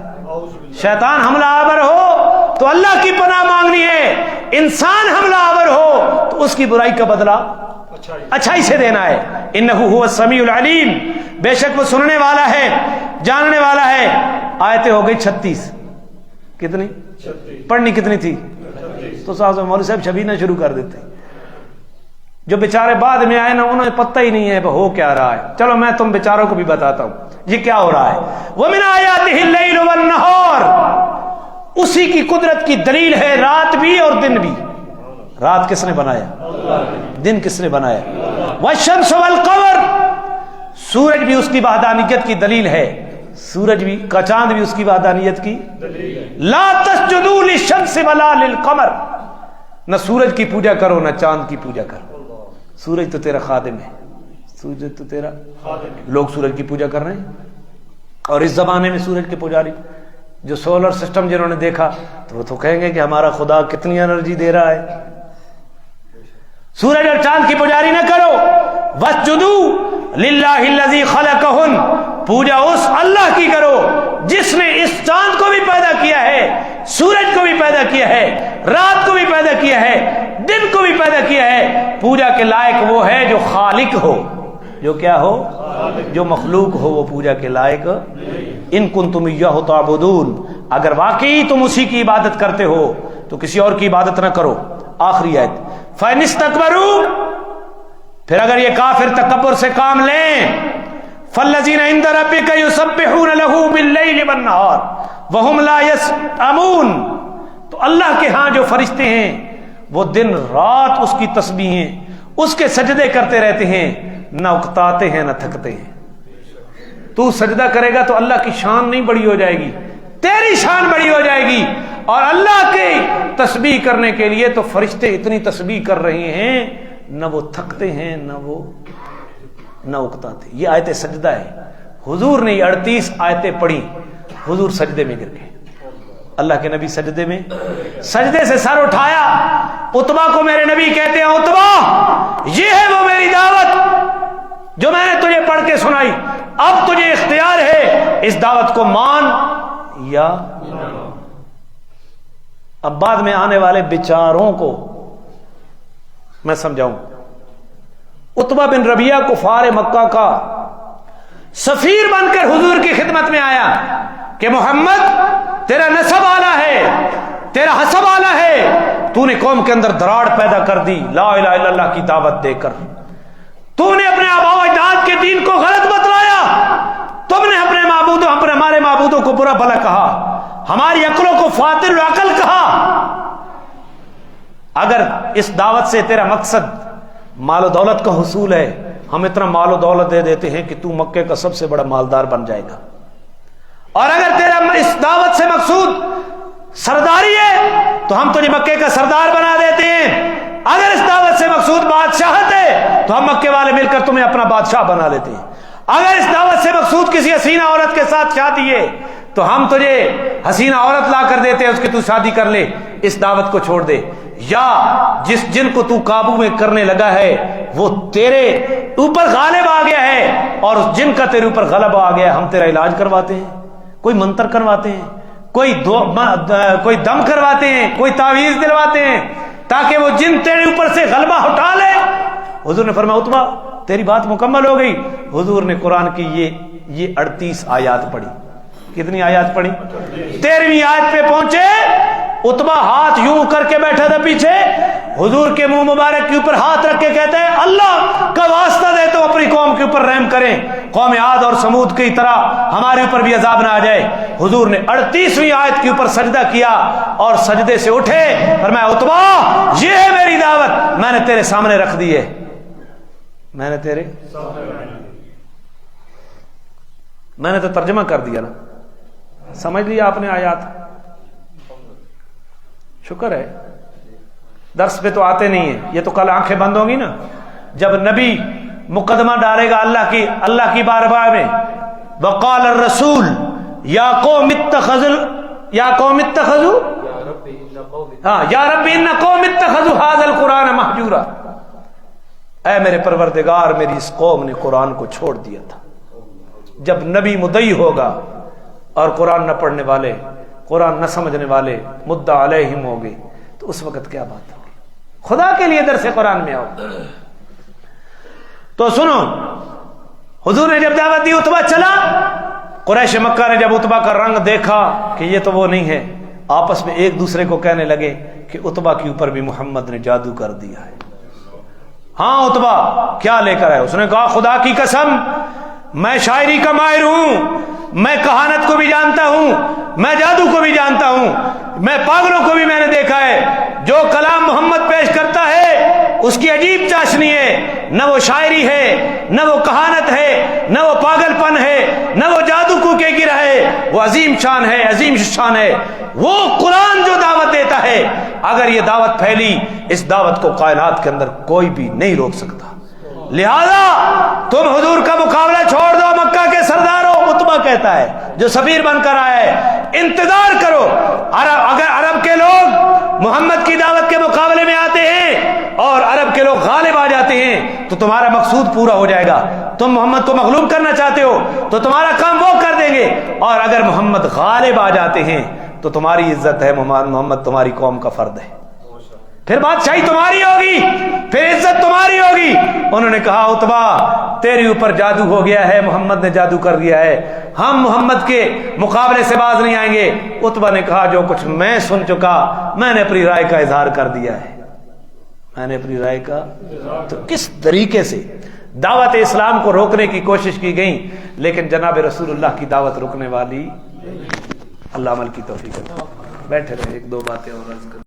شیطان حملہ آور ہو تو اللہ کی پناہ مانگنی ہے، انسان حملہ آور ہو تو اس کی برائی کا بدلہ اچھائی سے دینا ہے. انہ هو السمیع العلیم، بے شک وہ سننے والا ہے، جاننے والا ہے. آیتیں ہو گئی 36. کتنی پڑھنی کتنی تھی؟ تو صاحب مولوی صاحب شبینہ شروع کر دیتے. جو بیچارے بعد میں آئے نا انہیں پتہ ہی نہیں ہے ہو کیا رہا ہے. چلو میں تم بیچاروں کو بھی بتاتا ہوں یہ کیا ہو رہا ہے. وَمِنْ آيَاتِهِ اللَّيْلُ وَالنَّهَارُ، اسی کی قدرت کی دلیل ہے رات بھی اور دن بھی. رات کس نے بنایا؟ دن کس نے بنایا؟ وَالشَّمْسُ وَالْقَمَرُ، سورج بھی اس کی وحدانیت کی دلیل ہے، سورج بھی کا چاند بھی اس کی وحدانیت کی دلیل. لا تسجدوا للشمس ولا للقمر، نہ سورج کی پوجا کرو نہ چاند کی پوجا کرو. سورج تو تیرا خادم ہے، سورج تو تیرا لوگ سورج کی پوجا کر رہے ہیں. اور اس زمانے میں سورج کے پجاری جو سولر سسٹم جنہوں نے دیکھا تو وہ تو کہیں گے کہ ہمارا خدا کتنی انرجی دے رہا ہے. سورج اور چاند کی پجاری نہ کرو. وَاسْجُدُوا لِلَّهِ الَّذِي خَلَقَهُنْ، پوجا اس اللہ کی کرو جس نے اس چاند کو بھی پیدا کیا ہے، سورج کو بھی پیدا کیا ہے، رات کو بھی پیدا کیا ہے، دن کو بھی پیدا کیا ہے. پوجا کے لائق وہ ہے جو خالق ہو، جو کیا ہو؟ جو مخلوق ہو وہ پوجا کے لائق. ان کنتم ایاہ تعبدون، اگر واقعی تم اسی کی عبادت کرتے ہو تو کسی اور کی عبادت نہ کرو. آخری آیت. فَإِنِ اسْتَكْبَرُوا، پھر اگر یہ کافر تکبر سے کام لیں، فَالَّذِينَ عِندَ رَبِّكَ يُسَبِّحُونَ لَهُ بِاللَّيْلِ وَالنَّهَارِ وَهُمْ لَا يَسْأَمُونَ، تو اللہ کے ہاں جو فرشتے ہیں وہ دن رات اس کی تسبیحیں، اس کے سجدے کرتے رہتے ہیں، نہ اکتاتے ہیں نہ تھکتے ہیں. تو سجدہ کرے گا تو اللہ کی شان نہیں بڑی ہو جائے گی، تیری شان بڑی ہو جائے گی. اور اللہ کی تسبیح کرنے کے لیے تو فرشتے اتنی تسبیح کر رہے ہیں، نہ وہ تھکتے ہیں نہ اکتاتے. یہ آیت سجدہ ہے. حضور نے 38 آیتیں پڑھی، حضور سجدے میں گر گئے. اللہ کے نبی سجدے میں، سجدے سے سر اٹھایا. عتبہ کو میرے نبی کہتے ہیں عتبہ یہ ہے وہ میری دعوت جو میں نے تجھے پڑھ کے سنائی، اب تجھے اختیار ہے اس دعوت کو مان یا. اب بعد میں آنے والے بیچاروں کو میں سمجھاؤں. عتبہ بن ربیعہ کفار مکہ کا سفیر بن کر حضور کی خدمت میں آیا کہ محمد تیرا نسب اعلیٰ ہے، تیرا حسب اعلیٰ ہے، تو نے قوم کے اندر دراڑ پیدا کر دی لا الہ الا اللہ کی دعوت دے کر، تو نے اپنے آباء و اجداد کے دین کو غلط بتلایا، تم نے ہمارے معبودوں کو برا بھلا کہا، ہماری عقلوں کو فاتر العقل کہا. اگر اس دعوت سے تیرا مقصد مال و دولت کا حصول ہے، ہم اتنا مال و دولت دے دیتے ہیں کہ تو مکے کا سب سے بڑا مالدار بن جائے گا. اور اگر تیرا اس دعوت سے مقصود سرداری ہے تو ہم تجھے مکے کا سردار بنا دیتے ہیں. اگر اس دعوت سے مقصود بادشاہت ہے تو ہم مکے والے مل کر تمہیں اپنا بادشاہ بنا لیتے ہیں. اگر اس دعوت سے مقصود کسی حسینہ عورت کے ساتھ شادی ہے تو ہم تجھے حسینہ عورت لا کر دیتے ہیں، اس کی تو شادی کر لے، اس دعوت کو چھوڑ دے. یا جن کو تو قابو میں کرنے لگا ہے وہ تیرے اوپر غالب آ گیا ہے، اور جن کا تیرے اوپر غلبہ آ گیا ہے ہم تیرا علاج کرواتے ہیں، کوئی منتر کرواتے ہیں، کوئی دم کرواتے ہیں، کوئی تعویذ دلواتے ہیں تاکہ وہ جن تیرے اوپر سے غلبہ اٹھا لے. حضور نے فرمایا عتبہ تیری بات مکمل ہو گئی. حضور نے قرآن کی یہ 38 آیات پڑھی. کتنی آیات پڑھی؟ 13ویں آیت پہ پہنچے. عتبہ ہاتھ یوں کر کے بیٹھا تھا پیچھے، حضور کے منہ مبارک کے اوپر ہاتھ رکھ کے کہتے ہیں اللہ کا واسطہ دیتا ہوں اپنی قوم کے اوپر رحم کریں، قوم عاد اور سمود کی طرح ہمارے اوپر بھی عذاب نہ آ جائے. حضور نے 38ویں آیت کے اوپر سجدہ کیا اور سجدے سے اٹھے، فرمایا عتبہ یہ ہے میری دعوت، میں نے تیرے سامنے رکھ دی ہے، میں نے تو ترجمہ کر دیا نا، سمجھ لیا آپ نے آیات. شکر ہے درس پہ تو آتے نہیں ہیں، یہ تو کل آنکھیں بند ہوں گی نا جب نبی مقدمہ ڈالے گا اللہ کی بارگاہ میں. وقال الرسول یا قوم اتخذوا یا رب ان قوم اتخذوا هذا القرآن مہجورا. اے میرے پروردگار میری اس قوم نے قرآن کو چھوڑ دیا تھا. جب نبی مدعی ہوگا اور قرآن نہ پڑھنے والے، قرآن نہ سمجھنے والے مدعا علیہم ہوگے تو اس وقت کیا بات ہوگی؟ خدا کے لیے درس قرآن میں آؤ. تو سنو، حضور نے جب دعوت دی عتبہ چلا. قریش مکہ نے جب عتبہ کا رنگ دیکھا کہ یہ تو وہ نہیں ہے، آپس میں ایک دوسرے کو کہنے لگے کہ عتبہ کے اوپر بھی محمد نے جادو کر دیا ہے. ہاں عتبہ کیا لے کر آئے؟ اس نے کہا خدا کی قسم میں شاعری کا ماہر ہوں، میں کہانت کو بھی جانتا ہوں، میں جادو کو بھی جانتا ہوں، میں پاگلوں کو بھی میں نے دیکھا ہے. جو کلام محمد پیش کرتا ہے اس کی عجیب چاشنی ہے، نہ وہ شاعری ہے، نہ وہ کہانت ہے، نہ وہ پاگل پن ہے، نہ وہ جادو کو کے گرا ہے، وہ عظیم شان ہے، عظیم شان ہے. وہ قرآن جو دعوت دیتا ہے، اگر یہ دعوت پھیلی اس دعوت کو کائنات کے اندر کوئی بھی نہیں روک سکتا. لہذا تم حضور کا مقابلہ چھوڑ دو مکہ کے سرداروں. عتبہ کہتا ہے جو سفیر بن کر آیا ہے انتظار کرو. اگر عرب کے لوگ محمد کی دعوت کے مقابلے میں آتے ہیں اور عرب کے لوگ غالب آ جاتے ہیں تو تمہارا مقصود پورا ہو جائے گا. تم محمد کو مغلوب کرنا چاہتے ہو تو تمہارا کام وہ کر دیں گے، اور اگر محمد غالب آ جاتے ہیں تو تمہاری عزت ہے، محمد تمہاری قوم کا فرد ہے، پھر بادشاہی تمہاری ہوگی، پھر عزت تمہاری ہوگی. انہوں نے کہا عتبہ تیرے اوپر جادو ہو گیا ہے، محمد نے جادو کر دیا ہے، ہم محمد کے مقابلے سے باز نہیں آئیں گے. عتبہ نے کہا جو کچھ میں سن چکا میں نے اپنی رائے کا اظہار کر دیا ہے، میں نے اپنی رائے کا. تو کس طریقے سے دعوت اسلام کو روکنے کی کوشش کی گئی، لیکن جناب رسول اللہ کی دعوت روکنے والی. اللہ عمل کی توفیق. بیٹھے رہے، ایک دو باتیں اور عرض کر